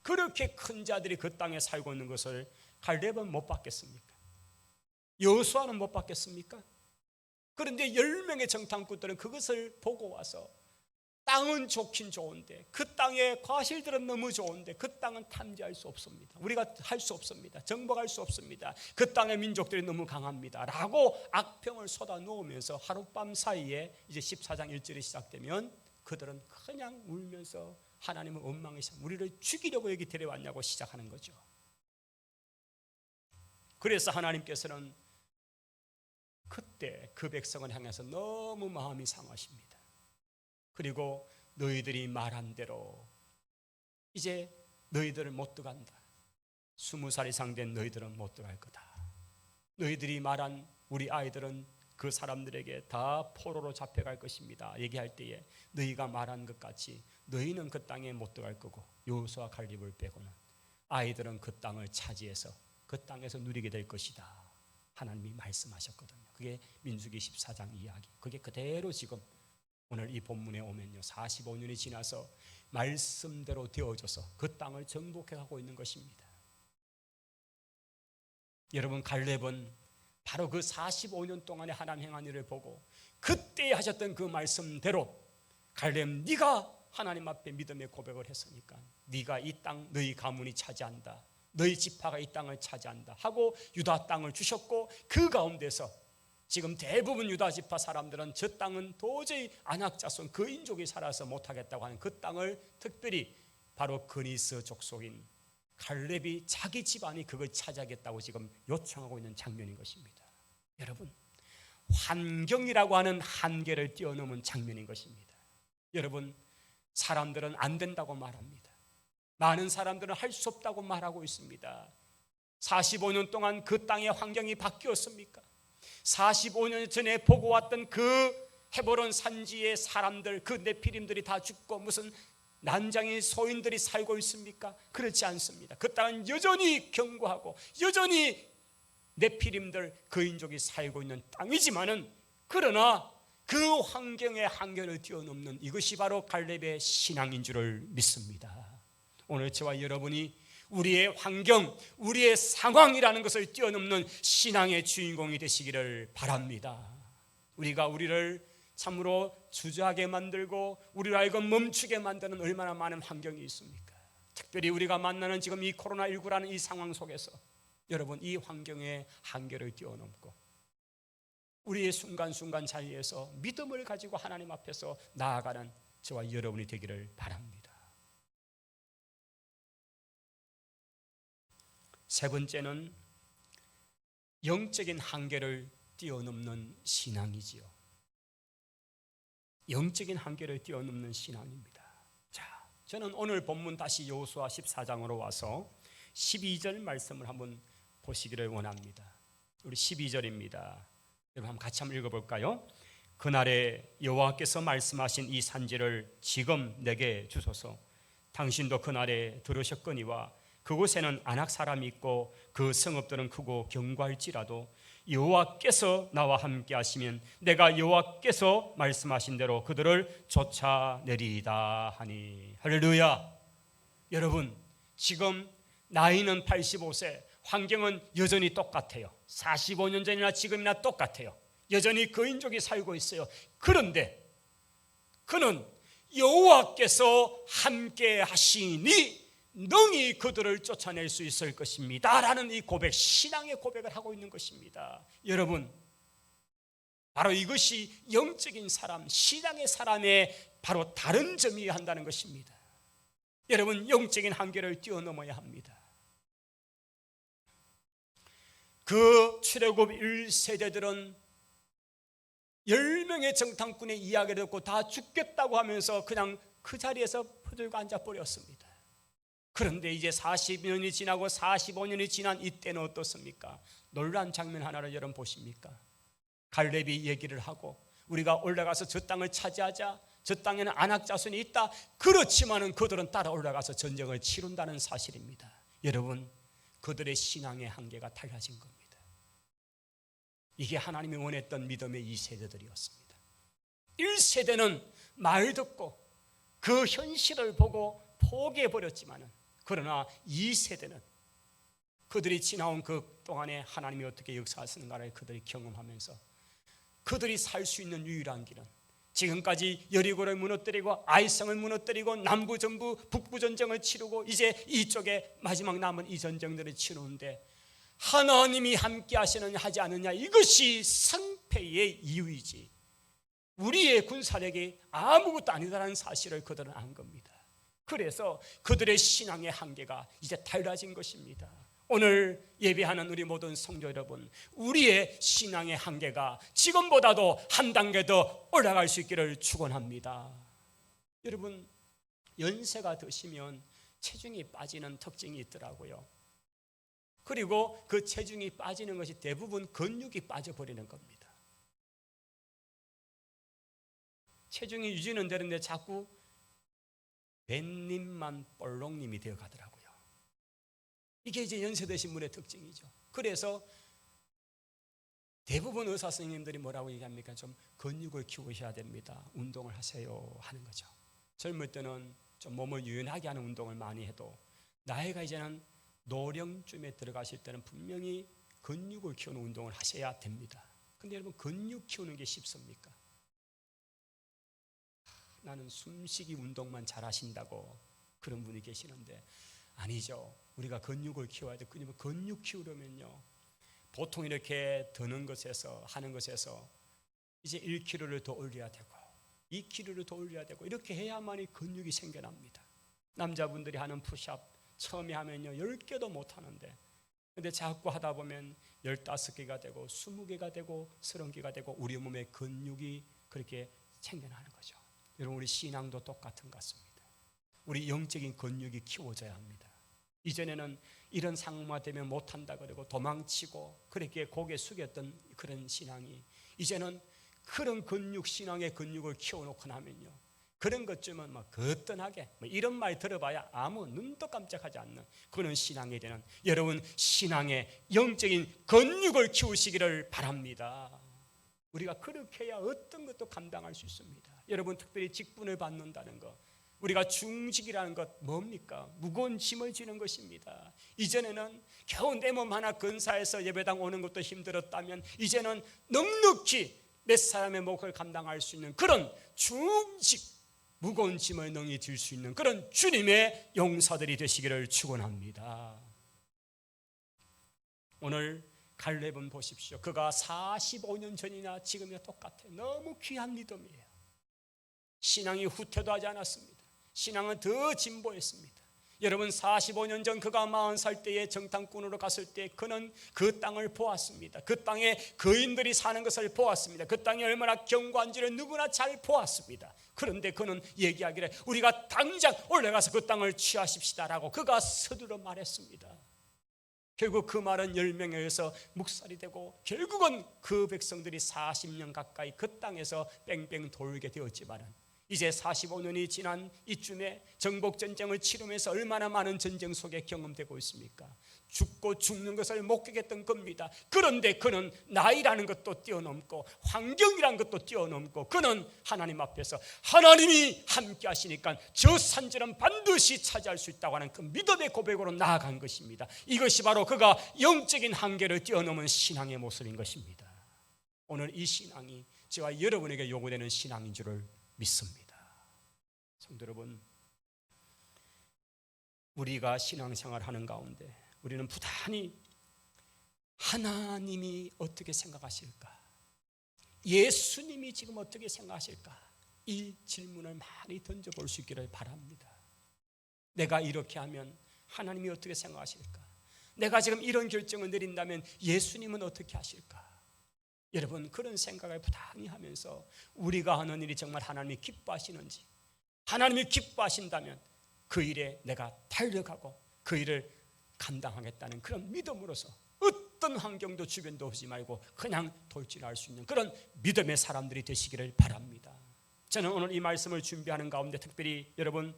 Speaker 1: 그렇게 큰 자들이 그 땅에 살고 있는 것을 갈렙은 못 봤겠습니까? 여호수아는 못 봤겠습니까? 그런데 10명의 정탐꾼들은 그것을 보고 와서 땅은 좋긴 좋은데 그 땅의 과실들은 너무 좋은데 그 땅은 탐지할 수 없습니다. 우리가 할 수 없습니다. 정복할 수 없습니다. 그 땅의 민족들이 너무 강합니다 라고 악평을 쏟아놓으면서 하룻밤 사이에 이제 14장 1절이 시작되면 그들은 그냥 울면서 하나님은 원망이셔, 우리를 죽이려고 여기 데려왔냐고 시작하는 거죠. 그래서 하나님께서는 그때 그 백성을 향해서 너무 마음이 상하십니다. 그리고 너희들이 말한 대로 이제 너희들을 못 들어간다. 20살 이상 된 너희들은 못 들어갈 거다. 너희들이 말한 우리 아이들은 그 사람들에게 다 포로로 잡혀갈 것입니다. 얘기할 때에 너희가 말한 것 같이 너희는 그 땅에 못 들어갈 거고 여호수아 갈렙을 빼고는 아이들은 그 땅을 차지해서 그 땅에서 누리게 될 것이다. 하나님이 말씀하셨거든요. 그게 민수기 14장 이야기. 그게 그대로 지금 오늘 이 본문에 오면요 45년이 지나서 말씀대로 되어져서 그 땅을 정복해가고 있는 것입니다. 여러분, 갈렙은 바로 그 45년 동안의 하나님 행한 일을 보고 그때 하셨던 그 말씀대로 갈렙, 네가 하나님 앞에 믿음의 고백을 했으니까 네가 이 땅 너희 가문이 차지한다, 너희 지파가 이 땅을 차지한다 하고 유다 땅을 주셨고, 그 가운데서 지금 대부분 유다 지파 사람들은 저 땅은 도저히 안악자손 그 인족이 살아서 못하겠다고 하는 그 땅을 특별히 바로 그니스 족속인 갈렙이 자기 집안이 그걸 차지하겠다고 지금 요청하고 있는 장면인 것입니다. 여러분, 환경이라고 하는 한계를 뛰어넘은 장면인 것입니다. 여러분, 사람들은 안 된다고 말합니다. 많은 사람들은 할 수 없다고 말하고 있습니다. 45년 동안 그 땅의 환경이 바뀌었습니까? 45년 전에 보고 왔던 그 헤브론 산지의 사람들, 그 네피림들이 다 죽고 무슨 난장인 소인들이 살고 있습니까? 그렇지 않습니다. 그 땅은 여전히 견고하고 여전히 네피림들 그 인족이 살고 있는 땅이지만은, 그러나 그 환경의 한계를 뛰어넘는 이것이 바로 갈렙의 신앙인 줄을 믿습니다. 오늘 저와 여러분이 우리의 환경, 우리의 상황이라는 것을 뛰어넘는 신앙의 주인공이 되시기를 바랍니다. 우리가 우리를 참으로 주저하게 만들고 우리를 알고 멈추게 만드는 얼마나 많은 환경이 있습니까? 특별히 우리가 만나는 지금 이 코로나19라는 이 상황 속에서 여러분, 이 환경의 한계를 뛰어넘고 우리의 순간순간 자리에서 믿음을 가지고 하나님 앞에서 나아가는 저와 여러분이 되기를 바랍니다. 세 번째는 영적인 한계를 뛰어넘는 신앙이지요. 영적인 한계를 뛰어넘는 신앙입니다. 자, 저는 오늘 본문 다시 여호수아 14장으로 와서 12절 말씀을 한번 보시기를 원합니다. 우리 12절입니다. 여러분 한번 같이 한번 읽어볼까요? 그날에 여호와께서 말씀하신 이 산지를 지금 내게 주소서. 당신도 그날에 들으셨거니와 그곳에는 아낙 사람이 있고 그 성읍들은 크고 견고할지라도 여호와께서 나와 함께 하시면 내가 여호와께서 말씀하신 대로 그들을 쫓아내리이다 하니. 할렐루야. 여러분, 지금 나이는 85세, 환경은 여전히 똑같아요. 45년 전이나 지금이나 똑같아요. 여전히 그 인족이 살고 있어요. 그런데 그는 여호와께서 함께 하시니 능히 그들을 쫓아낼 수 있을 것입니다 라는 이 고백, 신앙의 고백을 하고 있는 것입니다. 여러분, 바로 이것이 영적인 사람, 신앙의 사람의 바로 다른 점이어야 한다는 것입니다. 여러분, 영적인 한계를 뛰어넘어야 합니다. 그 출애굽 1세대들은 10명의 정탐꾼의 이야기를 듣고 다 죽겠다고 하면서 그냥 그 자리에서 퍼들고 앉아버렸습니다. 그런데 이제 40년이 지나고 45년이 지난 이때는 어떻습니까? 놀라운 장면 하나를 여러분 보십니까? 갈렙이 얘기를 하고 우리가 올라가서 저 땅을 차지하자, 저 땅에는 아낙 자손이 있다. 그렇지만은 그들은 따라 올라가서 전쟁을 치룬다는 사실입니다. 여러분, 그들의 신앙의 한계가 달라진 겁니다. 이게 하나님이 원했던 믿음의 2세대들이었습니다. 1세대는 말 듣고 그 현실을 보고 포기해버렸지만은, 그러나 2세대는 그들이 지나온 그 동안에 하나님이 어떻게 역사하시는가를 그들이 경험하면서 그들이 살 수 있는 유일한 길은 지금까지 여리고를 무너뜨리고 아이성을 무너뜨리고 남부 전부 북부 전쟁을 치르고 이제 이쪽에 마지막 남은 이 전쟁들을 치르는데 하나님이 함께 하시느냐 하지 않느냐, 이것이 승패의 이유이지 우리의 군사력이 아무것도 아니다라는 사실을 그들은 안 겁니다. 그래서 그들의 신앙의 한계가 이제 달라진 것입니다. 오늘 예배하는 우리 모든 성도 여러분, 우리의 신앙의 한계가 지금보다도 한 단계 더 올라갈 수 있기를 축원합니다. 여러분, 연세가 드시면 체중이 빠지는 특징이 있더라고요. 그리고 그 체중이 빠지는 것이 대부분 근육이 빠져버리는 겁니다. 체중이 유지는 되는데 자꾸 뱃님만 볼록님이 되어 가더라고요. 이게 이제 연세 드신 분의 특징이죠. 그래서 대부분 의사 선생님들이 뭐라고 얘기합니까? 좀 근육을 키우셔야 됩니다. 운동을 하세요 하는 거죠. 젊을 때는 좀 몸을 유연하게 하는 운동을 많이 해도 나이가 이제는 노령쯤에 들어가실 때는 분명히 근육을 키우는 운동을 하셔야 됩니다. 근데 여러분, 근육 키우는 게 쉽습니까? 나는 숨쉬기 운동만 잘하신다고 그런 분이 계시는데 아니죠. 우리가 근육을 키워야 돼. 근육 키우려면요, 보통 이렇게 드는 것에서 하는 것에서 이제 1kg를 더 올려야 되고 2kg를 더 올려야 되고 이렇게 해야만이 근육이 생겨납니다. 남자분들이 하는 푸시업 처음에 하면요 10개도 못 하는데, 근데 자꾸 하다 보면 15개가 되고 20개가 되고 30개가 되고 우리 몸에 근육이 그렇게 생겨나는 거죠. 여러분, 우리 신앙도 똑같은 것 같습니다. 우리 영적인 근육이 키워져야 합니다. 이전에는 이런 상황만 되면 못한다 그러고 도망치고 그렇게 고개 숙였던 그런 신앙이 이제는 그런 근육, 신앙의 근육을 키워놓고 나면요, 그런 것쯤은 막 거뜬하게 이런 말 들어봐야 아무 눈도 깜짝하지 않는 그런 신앙이 되는, 여러분, 신앙의 영적인 근육을 키우시기를 바랍니다. 우리가 그렇게 해야 어떤 것도 감당할 수 있습니다. 여러분, 특별히 직분을 받는다는 것, 우리가 중직이라는 것 뭡니까? 무거운 짐을 지는 것입니다. 이전에는 겨우 내 몸 하나 근사해서 예배당 오는 것도 힘들었다면 이제는 넉넉히 몇 사람의 몫을 감당할 수 있는 그런 중직, 무거운 짐을 능히 질 수 있는 그런 주님의 용사들이 되시기를 축원합니다. 오늘 갈렙은 보십시오. 그가 45년 전이나 지금이나 똑같아요. 너무 귀한 믿음이에요. 신앙이 후퇴도 하지 않았습니다. 신앙은 더 진보했습니다. 여러분, 45년 전 그가 40살 때에 정탐꾼으로 갔을 때 그는 그 땅을 보았습니다. 그 땅에 거인들이 사는 것을 보았습니다. 그 땅이 얼마나 견고한지를 누구나 잘 보았습니다. 그런데 그는 얘기하기를 우리가 당장 올라가서 그 땅을 취하십시다라고 그가 서두러 말했습니다. 결국 그 말은 10명에 의해서 묵살이 되고 결국은 그 백성들이 40년 가까이 그 땅에서 뺑뺑 돌게 되었지만은 이제 45년이 지난 이쯤에 정복전쟁을 치르면서 얼마나 많은 전쟁 속에 경험되고 있습니까? 죽고 죽는 것을 목격했던 겁니다. 그런데 그는 나이라는 것도 뛰어넘고 환경이라는 것도 뛰어넘고 그는 하나님 앞에서 하나님이 함께 하시니까 저 산지는 반드시 차지할 수 있다고 하는 그 믿음의 고백으로 나아간 것입니다. 이것이 바로 그가 영적인 한계를 뛰어넘은 신앙의 모습인 것입니다. 오늘 이 신앙이 저와 여러분에게 요구되는 신앙인 줄을 믿습니다. 성도 여러분, 우리가 신앙생활 하는 가운데 우리는 부단히 하나님이 어떻게 생각하실까? 예수님이 지금 어떻게 생각하실까? 이 질문을 많이 던져볼 수 있기를 바랍니다. 내가 이렇게 하면 하나님이 어떻게 생각하실까? 내가 지금 이런 결정을 내린다면 예수님은 어떻게 하실까? 여러분, 그런 생각을 부단히 하면서 우리가 하는 일이 정말 하나님이 기뻐하시는지, 하나님이 기뻐하신다면 그 일에 내가 달려가고 그 일을 감당하겠다는 그런 믿음으로서 어떤 환경도 주변도 오지 말고 그냥 돌진할 수 있는 그런 믿음의 사람들이 되시기를 바랍니다. 저는 오늘 이 말씀을 준비하는 가운데 특별히 여러분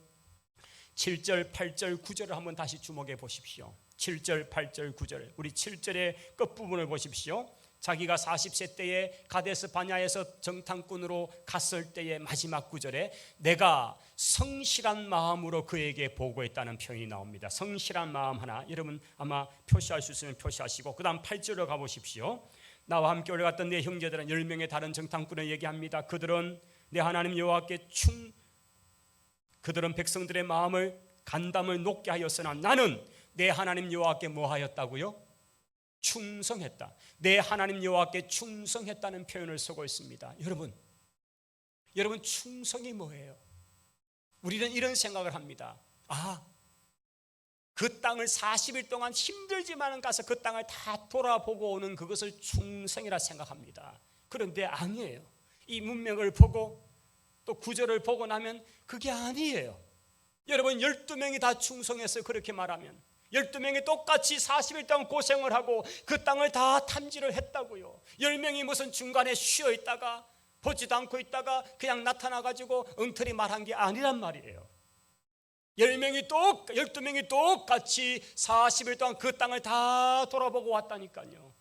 Speaker 1: 7절, 8절, 9절을 한번 다시 주목해 보십시오. 7절, 8절, 9절, 우리 7절의 끝부분을 보십시오. 자기가 40세 때에 가데스 바냐에서 정탐꾼으로 갔을 때의 마지막 구절에 내가 성실한 마음으로 그에게 보고했다는 표현이 나옵니다. 성실한 마음 하나, 여러분 아마 표시할 수 있으면 표시하시고 그 다음 8절로 가보십시오. 나와 함께 올라갔던 내 형제들은 10명의 다른 정탐꾼을 얘기합니다. 그들은 내 하나님 여호와께 그들은 백성들의 마음을 간담을 높게 하였으나 나는 내 하나님 여호와께 뭐 하였다고요? 충성했다. 내 하나님 여호와께 충성했다는 표현을 쓰고 있습니다. 여러분 충성이 뭐예요? 우리는 이런 생각을 합니다. 그 땅을 40일 동안 힘들지만 가서 그 땅을 다 돌아보고 오는 그것을 충성이라 생각합니다. 그런데 아니에요. 이 문명을 보고 또 구절을 보고 나면 그게 아니에요. 여러분 12명이 다 충성해서 그렇게 말하면 12명이 똑같이 40일 동안 고생을 하고 그 땅을 다 탐지를 했다고요. 10명이 무슨 중간에 쉬어 있다가 보지도 않고 있다가 그냥 나타나가지고 엉터리 말한 게 아니란 말이에요. 12명이 똑같이 40일 동안 그 땅을 다 돌아보고 왔다니까요.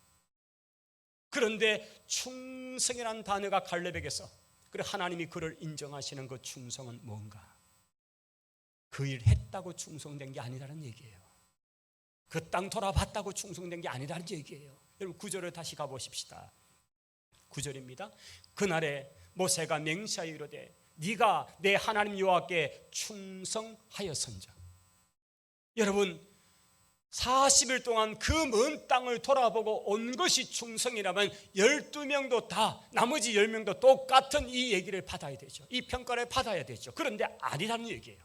Speaker 1: 그런데 충성이라는 단어가 갈렙에게서, 그리고 하나님이 그를 인정하시는 그 충성은 뭔가? 그 일 했다고 충성된 게 아니라는 얘기예요. 그 땅 돌아봤다고 충성된 게 아니라는 얘기예요. 여러분 9절을 다시 가보십시다. 9절입니다. 그날에 모세가 맹세하여 이르되 네가 내 하나님 여호와께 충성하였은즉. 여러분 40일 동안 그 먼 땅을 돌아보고 온 것이 충성이라면 12명도 다, 나머지 10명도 똑같은 이 얘기를 받아야 되죠. 이 평가를 받아야 되죠. 그런데 아니라는 얘기예요.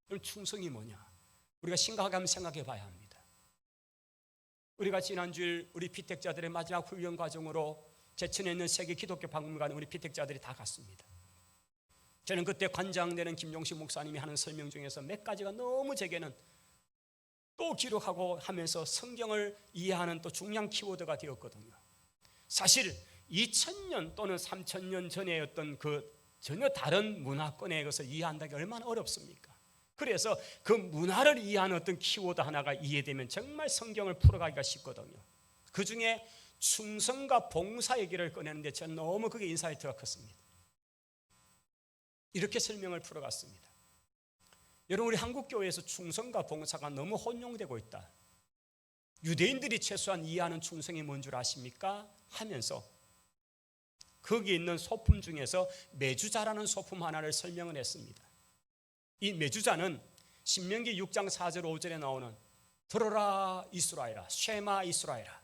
Speaker 1: 그럼 충성이 뭐냐? 우리가 심각하게 한번 생각해 봐야 합니다. 우리가 지난주일 우리 피택자들의 마지막 훈련 과정으로 제천에 있는 세계 기독교 박물관에 우리 피택자들이 다 갔습니다. 저는 그때 관장되는 김종식 목사님이 하는 설명 중에서 몇 가지가 너무 제게는 또 기록하고 하면서 성경을 이해하는 또 중요한 키워드가 되었거든요. 사실 2000년 또는 3000년 전에 어떤 그 전혀 다른 문화권의 것을 이해한다는 게 얼마나 어렵습니까? 그래서 그 문화를 이해하는 어떤 키워드 하나가 이해되면 정말 성경을 풀어가기가 쉽거든요. 그 중에 충성과 봉사 얘기를 꺼내는데 저는 너무 그게 인사이트가 컸습니다. 이렇게 설명을 풀어갔습니다. 여러분 우리 한국교회에서 충성과 봉사가 너무 혼용되고 있다. 유대인들이 최소한 이해하는 충성이 뭔 줄 아십니까? 하면서 거기 있는 소품 중에서 매주자라는 소품 하나를 설명을 했습니다. 이 매주자는 신명기 6장 4절 5절에 나오는 들어라 이스라엘아, 쉐마 이스라엘아,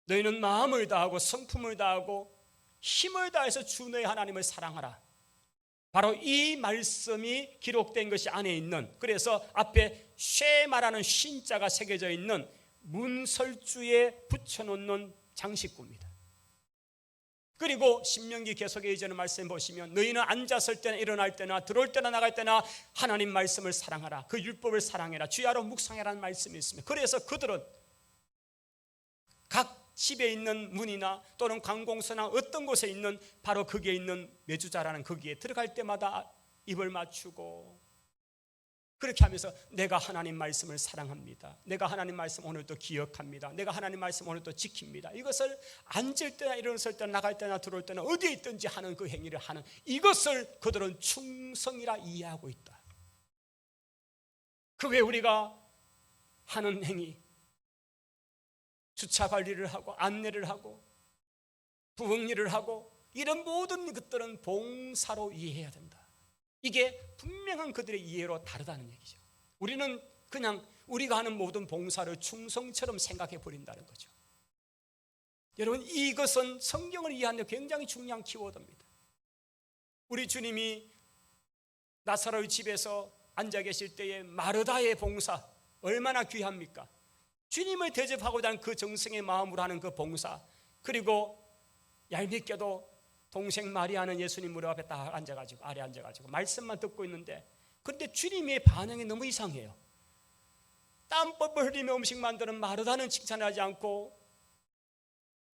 Speaker 1: 너희는 마음을 다하고 성품을 다하고 힘을 다해서 주 너희 하나님을 사랑하라. 바로 이 말씀이 기록된 것이 안에 있는, 그래서 앞에 쉐마라는 신자가 새겨져 있는 문설주에 붙여놓는 장식구입니다. 그리고 신명기 계속의 이전의 말씀 보시면 너희는 앉았을 때나 일어날 때나 들어올 때나 나갈 때나 하나님 말씀을 사랑하라, 그 율법을 사랑해라, 주야로 묵상해라는 말씀이 있습니다. 그래서 그들은 각 집에 있는 문이나 또는 관공서나 어떤 곳에 있는 바로 거기에 있는 매주자라는 거기에 들어갈 때마다 입을 맞추고 그렇게 하면서 내가 하나님 말씀을 사랑합니다, 내가 하나님 말씀 오늘도 기억합니다, 내가 하나님 말씀 오늘도 지킵니다, 이것을 앉을 때나 일어설 때나 나갈 때나 들어올 때나 어디에 있든지 하는 그 행위를 하는 이것을 그들은 충성이라 이해하고 있다. 그 외에 우리가 하는 행위, 주차 관리를 하고 안내를 하고 부엌일을 하고 이런 모든 것들은 봉사로 이해해야 된다. 이게 분명한 그들의 이해로 다르다는 얘기죠. 우리는 그냥 우리가 하는 모든 봉사를 충성처럼 생각해 버린다는 거죠. 여러분 이것은 성경을 이해하는 데 굉장히 중요한 키워드입니다. 우리 주님이 나사로의 집에서 앉아 계실 때의 마르다의 봉사 얼마나 귀합니까? 주님을 대접하고자 하는 그 정성의 마음으로 하는 그 봉사, 그리고 얄밉게도 동생 마리아는 예수님 무릎 앞에 딱 앉아가지고 아래 앉아가지고 말씀만 듣고 있는데, 그런데 주님의 반응이 너무 이상해요. 땀뻘뻘 흘리며 음식 만드는 마르다는 칭찬하지 않고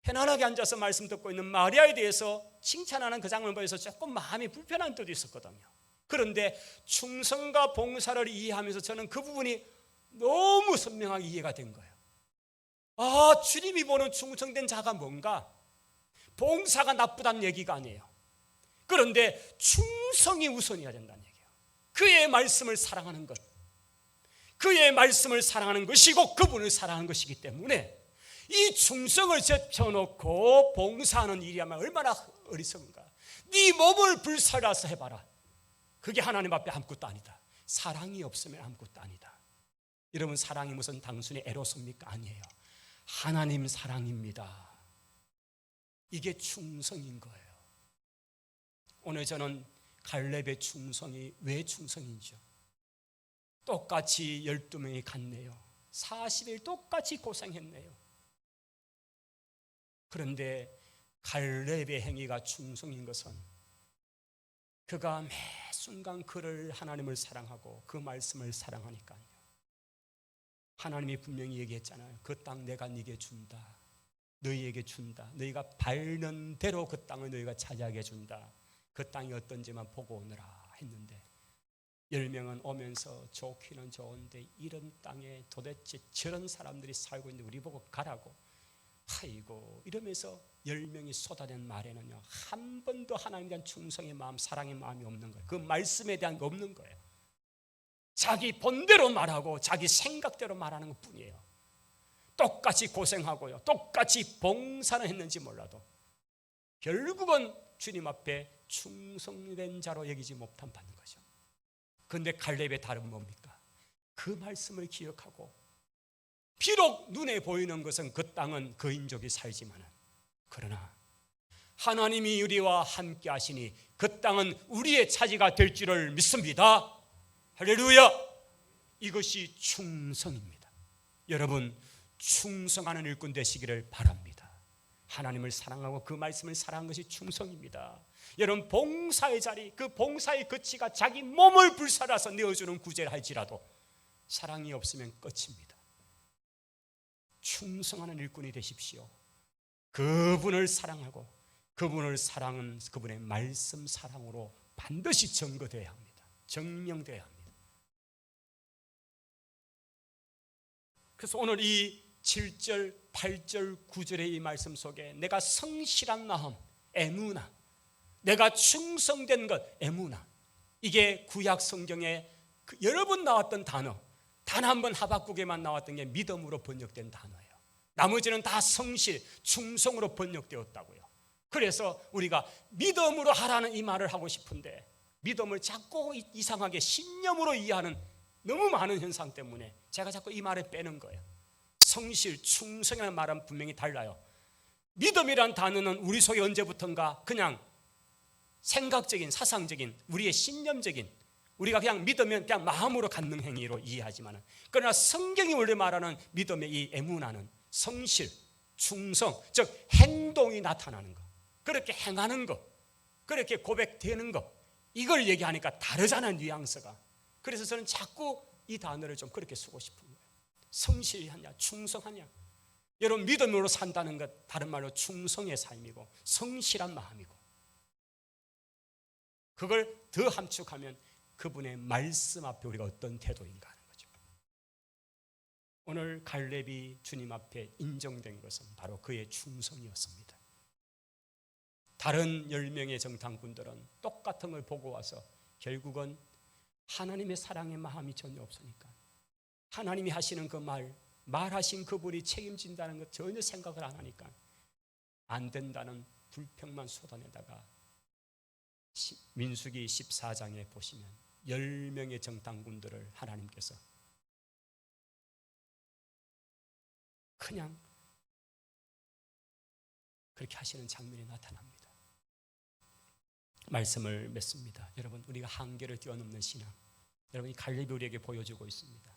Speaker 1: 편안하게 앉아서 말씀 듣고 있는 마리아에 대해서 칭찬하는 그 장면을 보면서 조금 마음이 불편한 뜻도 있었거든요. 그런데 충성과 봉사를 이해하면서 저는 그 부분이 너무 선명하게 이해가 된 거예요. 아, 주님이 보는 충성된 자가 뭔가? 봉사가 나쁘다는 얘기가 아니에요. 그런데 충성이 우선이어야 된다는 얘기예요. 그의 말씀을 사랑하는 것, 그의 말씀을 사랑하는 것이고 그분을 사랑하는 것이기 때문에 이 충성을 제쳐놓고 봉사하는 일이야말로 얼마나 어리석은가. 네 몸을 불살라서 해봐라. 그게 하나님 앞에 아무것도 아니다. 사랑이 없으면 아무것도 아니다. 여러분 사랑이 무슨 단순히 에로스입니까? 아니에요. 하나님 사랑입니다. 이게 충성인 거예요. 오늘 저는 갈렙의 충성이 왜 충성인지요? 똑같이 12명이 갔네요. 40일 똑같이 고생했네요. 그런데 갈렙의 행위가 충성인 것은 그가 매 순간 그를 하나님을 사랑하고 그 말씀을 사랑하니까요. 하나님이 분명히 얘기했잖아요. 그 땅 내가 네게 준다. 너희에게 준다. 너희가 밟는 대로 그 땅을 너희가 차지하게 준다. 그 땅이 어떤지만 보고 오너라 했는데 10명은 오면서 좋기는 좋은데 이런 땅에 도대체 저런 사람들이 살고 있는데 우리 보고 가라고, 아이고 이러면서 10명이 쏟아낸 말에는요, 한 번도 하나님에 대한 충성의 마음, 사랑의 마음이 없는 거예요. 그 말씀에 대한 게 없는 거예요. 자기 본대로 말하고 자기 생각대로 말하는 것뿐이에요. 똑같이 고생하고요, 똑같이 봉사는 했는지 몰라도 결국은 주님 앞에 충성된 자로 여기지 못한 받는 거죠. 그런데 갈렙의 답은 뭡니까? 그 말씀을 기억하고, 비록 눈에 보이는 것은 그 땅은 거인족이 살지만, 그러나 하나님이 우리와 함께 하시니 그 땅은 우리의 차지가 될 줄을 믿습니다. 할렐루야! 이것이 충성입니다. 여러분, 충성하는 일꾼 되시기를 바랍니다. 하나님을 사랑하고 그 말씀을 사랑하는 것이 충성입니다. 여러분, 봉사의 자리, 그 봉사의 거치가 자기 몸을 불살라서 내어주는 구제를 할지라도 사랑이 없으면 끝입니다. 충성하는 일꾼이 되십시오. 그분을 사랑하고 그분을 사랑은 그분의 말씀 사랑으로 반드시 증거되어야 합니다. 증명되어야 합니다. 그래서 오늘 이 7절, 8절, 9절의 이 말씀 속에 내가 성실한 마음, 에무나, 내가 충성된 것, 에무나, 이게 구약 성경에 여러 번 나왔던 단어, 단 한 번 하박국에만 나왔던 게 믿음으로 번역된 단어예요. 나머지는 다 성실, 충성으로 번역되었다고요. 그래서 우리가 믿음으로 하라는 이 말을 하고 싶은데 믿음을 자꾸 이상하게 신념으로 이해하는 너무 많은 현상 때문에 제가 자꾸 이 말을 빼는 거예요. 성실, 충성이라는 말은 분명히 달라요. 믿음이란 단어는 우리 속에 언제부턴가 그냥 생각적인, 사상적인, 우리의 신념적인, 우리가 그냥 믿으면 그냥 마음으로 갖는 행위로 이해하지만, 그러나 성경이 원래 말하는 믿음의 이 에무나는 성실, 충성, 즉 행동이 나타나는 것, 그렇게 행하는 것, 그렇게 고백되는 것, 이걸 얘기하니까 다르잖아요, 뉘앙스가. 그래서 저는 자꾸 이 단어를 좀 그렇게 쓰고 싶은 거예요. 성실하냐, 충성하냐. 여러분, 믿음으로 산다는 것, 다른 말로 충성의 삶이고 성실한 마음이고, 그걸 더 함축하면 그분의 말씀 앞에 우리가 어떤 태도인가 하는 거죠. 오늘 갈렙이 주님 앞에 인정된 것은 바로 그의 충성이었습니다. 다른 10명의 정탐꾼들은 똑같은 걸 보고 와서 결국은 하나님의 사랑의 마음이 전혀 없으니까, 하나님이 하시는 그 말하신 그분이 책임진다는 것 전혀 생각을 안 하니까 안 된다는 불평만 쏟아내다가 민수기 14장에 보시면 10명의 정탐꾼들을 하나님께서 그냥 그렇게 하시는 장면이 나타납니다. 말씀을 맺습니다. 여러분, 우리가 한계를 뛰어넘는 신앙, 여러분이 갈렙이 우리에게 보여주고 있습니다.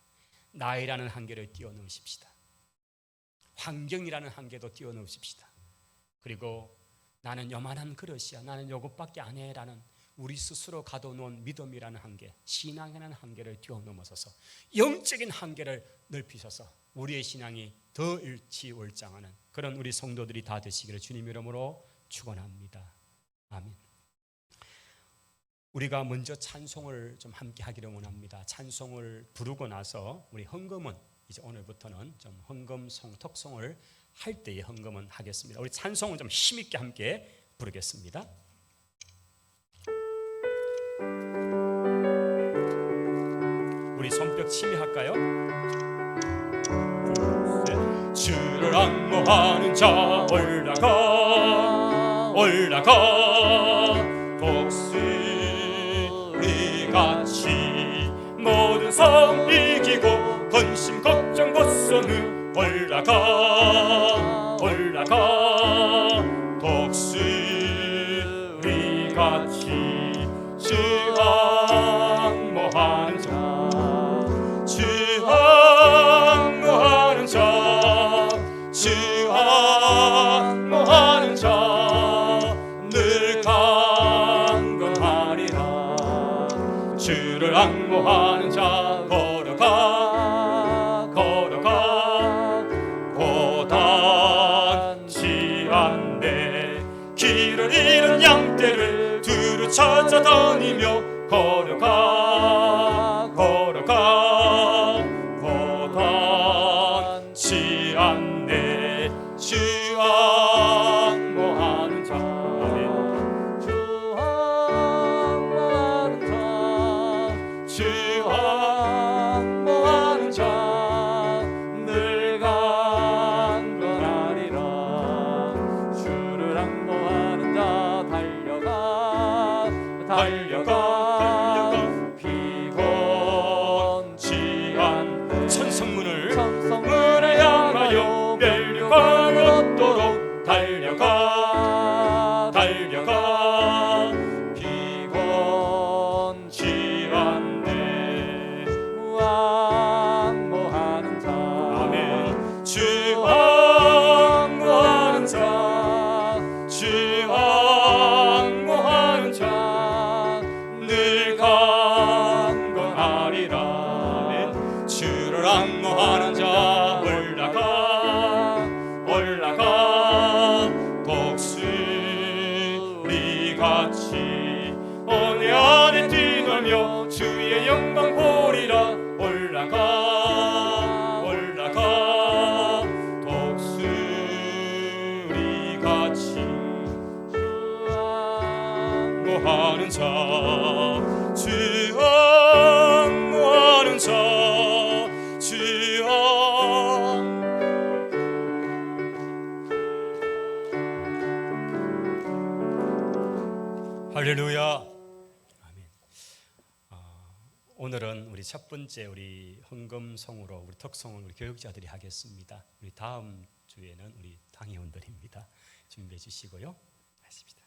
Speaker 1: 나이라는 한계를 뛰어넘으십시다. 환경이라는 한계도 뛰어넘으십시다. 그리고 나는 요만한 그릇이야, 나는 요것밖에 안 해라는 우리 스스로 가둬놓은 믿음이라는 한계, 신앙이라는 한계를 뛰어넘어서서 영적인 한계를 넓히셔서 우리의 신앙이 더 일치월장하는 그런 우리 성도들이 다 되시기를 주님 이름으로 축원합니다. 아멘. 우리가 먼저 찬송을 좀 함께 하기를 원합니다. 찬송을 부르고 나서 우리 헌금은 이제 오늘부터는 좀 헌금 성톡송을 할 때의 헌금은 하겠습니다. 우리 찬송은 좀 힘있게 함께 부르겠습니다. 우리 손뼉 치며 할까요?
Speaker 2: 주를 앙모하는 자 올라가 올라가 독수리같이 모든 성 이기고 근심 걱정 벗어는 올라가 올라가 독수리같이 주 앙모하는 자 찾아다니며 걸어가 고단치 않네. 주 앙모하는 자 주 앙모하는 자 늘 강건하리라. 주를 앙모하는 자 달려가 피곤치 않네. 천성문을 향하여 멸류관 얻도록 달려가 피곤치 않네. 앙모하는 자 아멘. 주 앙모하는 자 늘 강건하리라. 아멘. 주를 앙모하는 자 올라가 독수리 같이 언의 안에 뛰놀며 주의 영광 보리라. 올라가 독수리 같이 앙모하는 자 주 앙모하는 자 할렐루야. 아멘. 오늘은 우리 첫 번째 우리 헌금송으로 우리 특송을 우리 교육자들이 하겠습니다. 우리 다음 주에는 우리 당회원들입니다. 준비해 주시고요. 하십니다.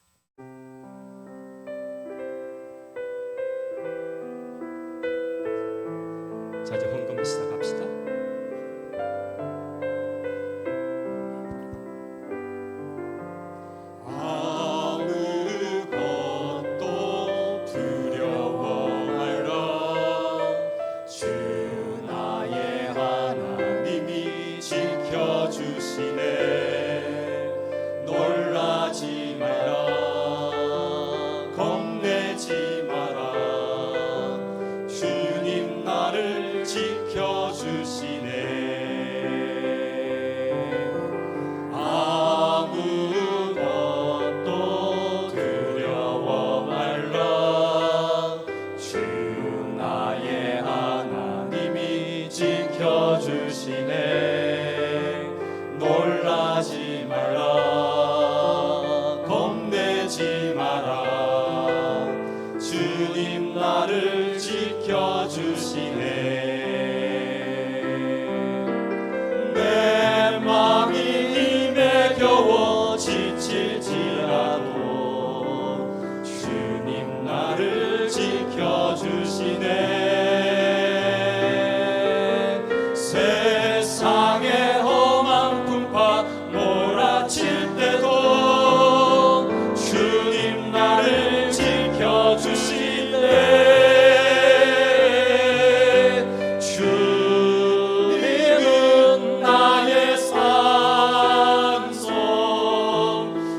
Speaker 2: 자, 이제 헌금 시작합시다.
Speaker 4: 놀라지 말라 겁내지 마라 주님 나를 지켜주시네. 내 맘이 힘에 겨워 지칠지라도 주님 나를 지켜주시네. 세상의 험한 풍파 몰아칠 때도 주님 나를 지켜주시네. 주님은 나의 산성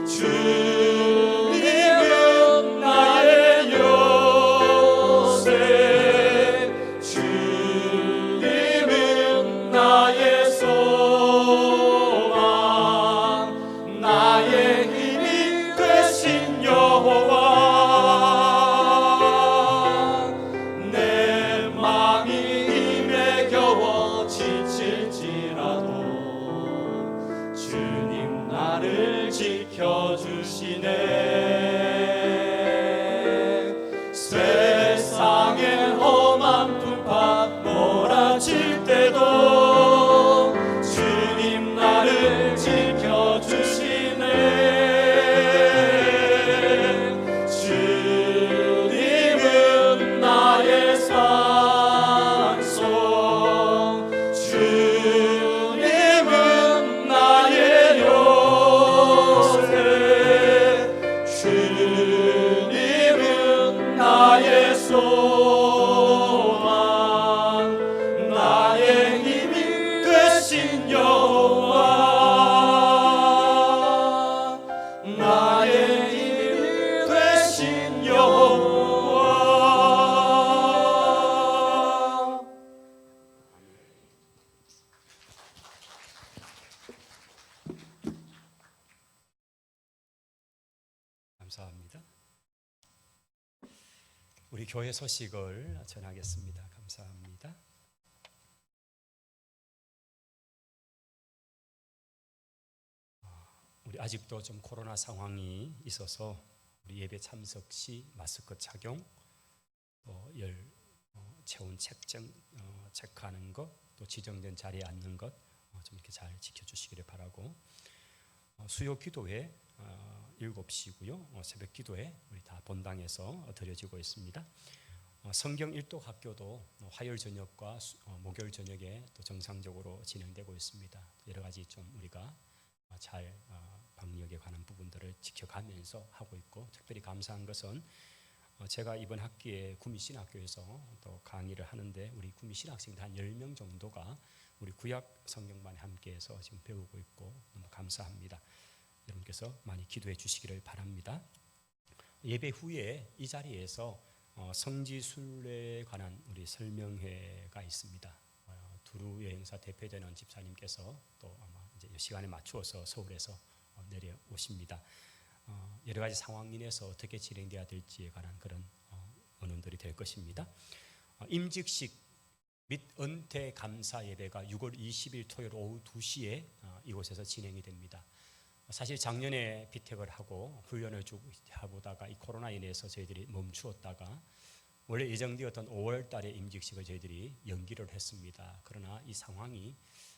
Speaker 4: 주님은 나의 요새 주님은 나의 소망 나의 힘이 되신 여호와. 내 맘이 힘에 겨워 지칠지라도 주님 나를 지켜주시네. 세상의 험한 풍파 몰아칠 때도 주님 나를 지켜주시네. 주님은 나의 산성 주님은 나의 요새
Speaker 2: 감사합니다. 우리 교회 소식을 전하겠습니다. 감사합니다. 우리 아직도 좀 코로나 상황이 있어서 우리 예배 참석 시 마스크 착용, 또 체온 체크하는 것, 또 지정된 자리에 앉는 것 좀 이렇게 잘 지켜주시기를 바라고, 수요 기도회 7시고요. 새벽 기도회 우리 다 본당에서 드려지고 있습니다. 성경 일독 학교도 화요일 저녁과 목요일 저녁에 또 정상적으로 진행되고 있습니다. 여러 가지 좀 우리가 잘 방역에 관한 부분들을 지켜가면서 하고 있고, 특별히 감사한 것은 제가 이번 학기에 구미신학교에서 또 강의를 하는데 우리 구미신학생들 한 10명 정도가 우리 구약 성경반에 함께해서 지금 배우고 있고 너무 감사합니다. 여러분께서 많이 기도해 주시기를 바랍니다. 예배 후에 이 자리에서 성지순례에 관한 우리 설명회가 있습니다. 두루 여행사 대표되는 집사님께서 또 아마 이제 시간에 맞추어서 서울에서 내려오십니다. 여러 가지 상황 인해서 어떻게 진행돼야 될지에 관한 그런 언론들이 될 것입니다. 임직식 및 은퇴 감사 예배가 6월 20일 토요일 오후 2시에 이곳에서 진행이 됩니다. 사실 작년에 비택을 하고 훈련을 쭉 해보다가 이 코로나 인해서 저희들이 멈추었다가 원래 예정되었던 5월 달에 임직식을 저희들이 연기를 했습니다. 그러나 이 상황이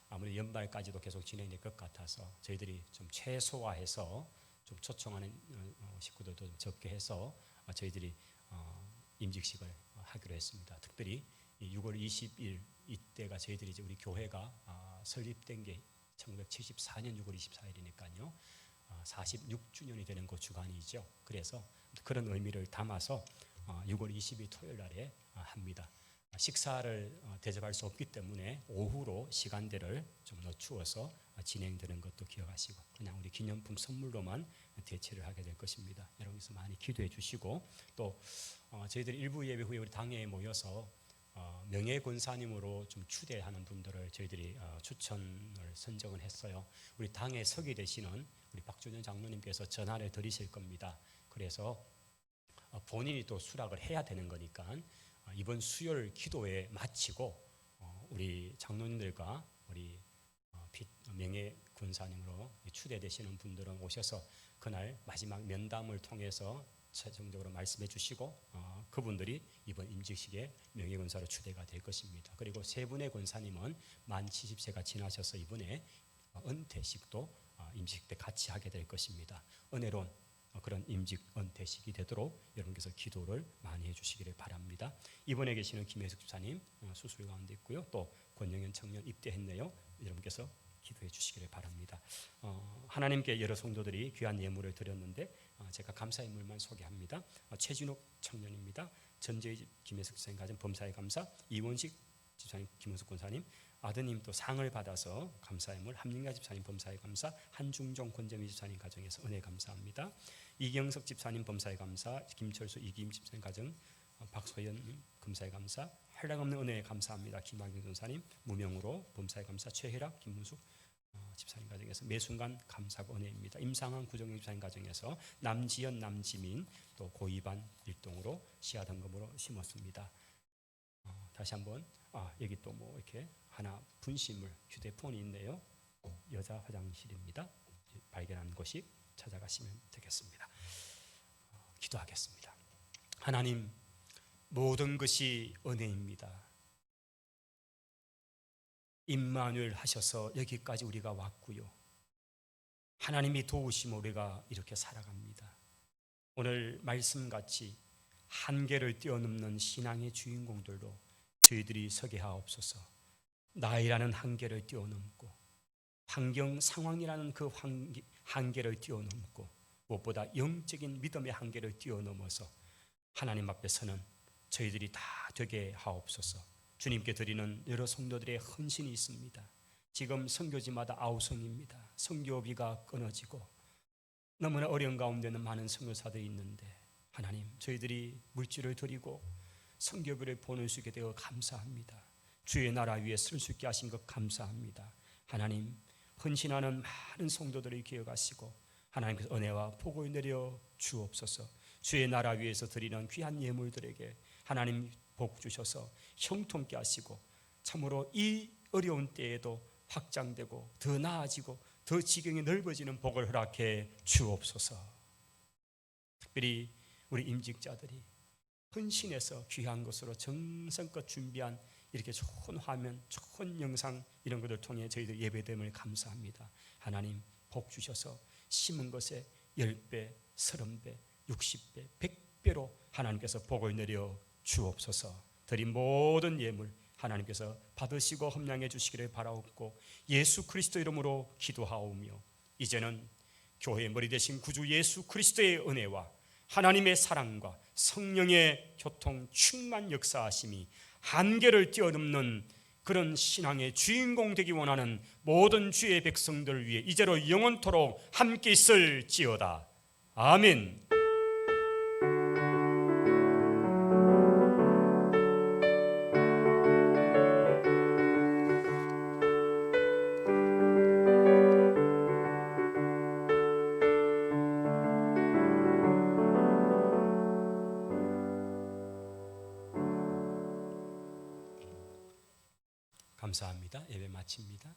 Speaker 2: 아무래도 연말까지도 계속 진행될 것 같아서 저희들이 좀 최소화해서 좀 초청하는 식구들도 좀 적게 해서 저희들이 임직식을 하기로 했습니다. 특별히 6월 20일 이때가 저희들이 이제 우리 교회가 설립된 게 1974년 6월 24일이니까요. 46주년이 되는 그 주간이죠. 그래서 그런 의미를 담아서 6월 20일 토요일 날에 합니다. 식사를 대접할 수 없기 때문에 오후로 시간대를 좀 늦추어서 진행되는 것도 기억하시고, 그냥 우리 기념품 선물로만 대체를 하게 될 것입니다. 여러분께서 많이 기도해 주시고, 또 저희들이 일부 예배 후에 우리 당회에 모여서 명예 권사님으로 좀 추대하는 분들을 저희들이 추천을 선정을 했어요. 우리 당의 서기 되시는 우리 박준현 장로님께서 전화를 드리실 겁니다. 그래서 본인이 또 수락을 해야 되는 거니까 이번 수요일 기도회 마치고 우리 장로님들과 우리 명예 권사님으로 추대되시는 분들은 오셔서 그날 마지막 면담을 통해서 최종적으로 말씀해 주시고 그분들이 이번 임직식에 명예권사로 추대가 될 것입니다. 그리고 세 분의 권사님은 만 70세가 지나셔서 이번에 은퇴식도 임직식 때 같이 하게 될 것입니다. 은혜로운 그런 임직 은퇴식이 되도록 여러분께서 기도를 많이 해주시기를 바랍니다. 이번에 계시는 김혜숙 집사님 수술 가운데 있고요. 또 권영현 청년 입대했네요. 여러분께서 기도해 주시기를 바랍니다. 하나님께 여러 성도들이 귀한 예물을 드렸는데 제가 감사 예물만 소개합니다. 최진욱 청년입니다. 전재희 김혜숙 집사님 가정 범사의 감사, 이원식 집사님 김은숙 권사님 아드님 또 상을 받아서 감사 예물, 함lin가 집사님 범사의 감사, 한중종 권재미 집사님 가정에서 은혜 감사합니다. 이경석 집사님 범사의 감사, 김철수 이김 집사님 가정 박소연 검사의 감사, 한량없는 은혜에 감사합니다. 김학경 전사님 무명으로 범사의 감사, 최혜락 김문숙 집사님 가정에서 매 순간 감사하고 은혜입니다. 임상환 구정영 집사님 가정에서 남지연 남지민 또 고이반 일동으로 씨앗헌금으로 심었습니다. 다시 한번 여기 또 뭐 이렇게 하나 분실물 휴대폰이 있네요. 여자 화장실입니다. 발견한 곳이 찾아가시면 되겠습니다. 기도하겠습니다. 하나님, 모든 것이 은혜입니다. 임마누엘 하셔서 여기까지 우리가 왔고요. 하나님이 도우시면 우리가 이렇게 살아갑니다. 오늘 말씀같이 한계를 뛰어넘는 신앙의 주인공들로 저희들이 서게 하옵소서. 나이라는 한계를 뛰어넘고 환경 상황이라는 그 한계를 뛰어넘고 무엇보다 영적인 믿음의 한계를 뛰어넘어서 하나님 앞에 서는 저희들이 다 되게 하옵소서. 주님께 드리는 여러 성도들의 헌신이 있습니다. 지금 선교지마다 아우성입니다. 선교비가 끊어지고 너무나 어려운 가운데는 많은 선교사들이 있는데 하나님, 저희들이 물질을 드리고 선교비를 보낼 수 있게 되어 감사합니다. 주의 나라 위에 쓸 수 있게 하신 것 감사합니다. 하나님, 헌신하는 많은 성도들을 기억하시고 하나님께서 은혜와 복을 내려 주옵소서. 주의 나라 위에서 드리는 귀한 예물들에게 하나님 복 주셔서 형통케 하시고 참으로 이 어려운 때에도 확장되고 더 나아지고 더 지경이 넓어지는 복을 허락해 주옵소서. 특별히 우리 임직자들이 헌신해서 귀한 것으로 정성껏 준비한 이렇게 좋은 화면, 좋은 영상 이런 것을 통해 저희들 예배됨을 감사합니다. 하나님 복 주셔서 심은 것에 10배, 30배, 60배, 100배로 하나님께서 복을 내려 주옵소서. 드린 모든 예물 하나님께서 받으시고 험량해 주시기를 바라옵고 예수 그리스도 이름으로 기도하오며 이제는 교회의 머리 되신 구주 예수 그리스도의 은혜와 하나님의 사랑과 성령의 교통 충만 역사하심이 한계를 뛰어넘는 그런 신앙의 주인공 되기 원하는 모든 주의 백성들 위해 이제로 영원토록 함께 있을지어다. 아멘. 감사합니다. 예배 마칩니다.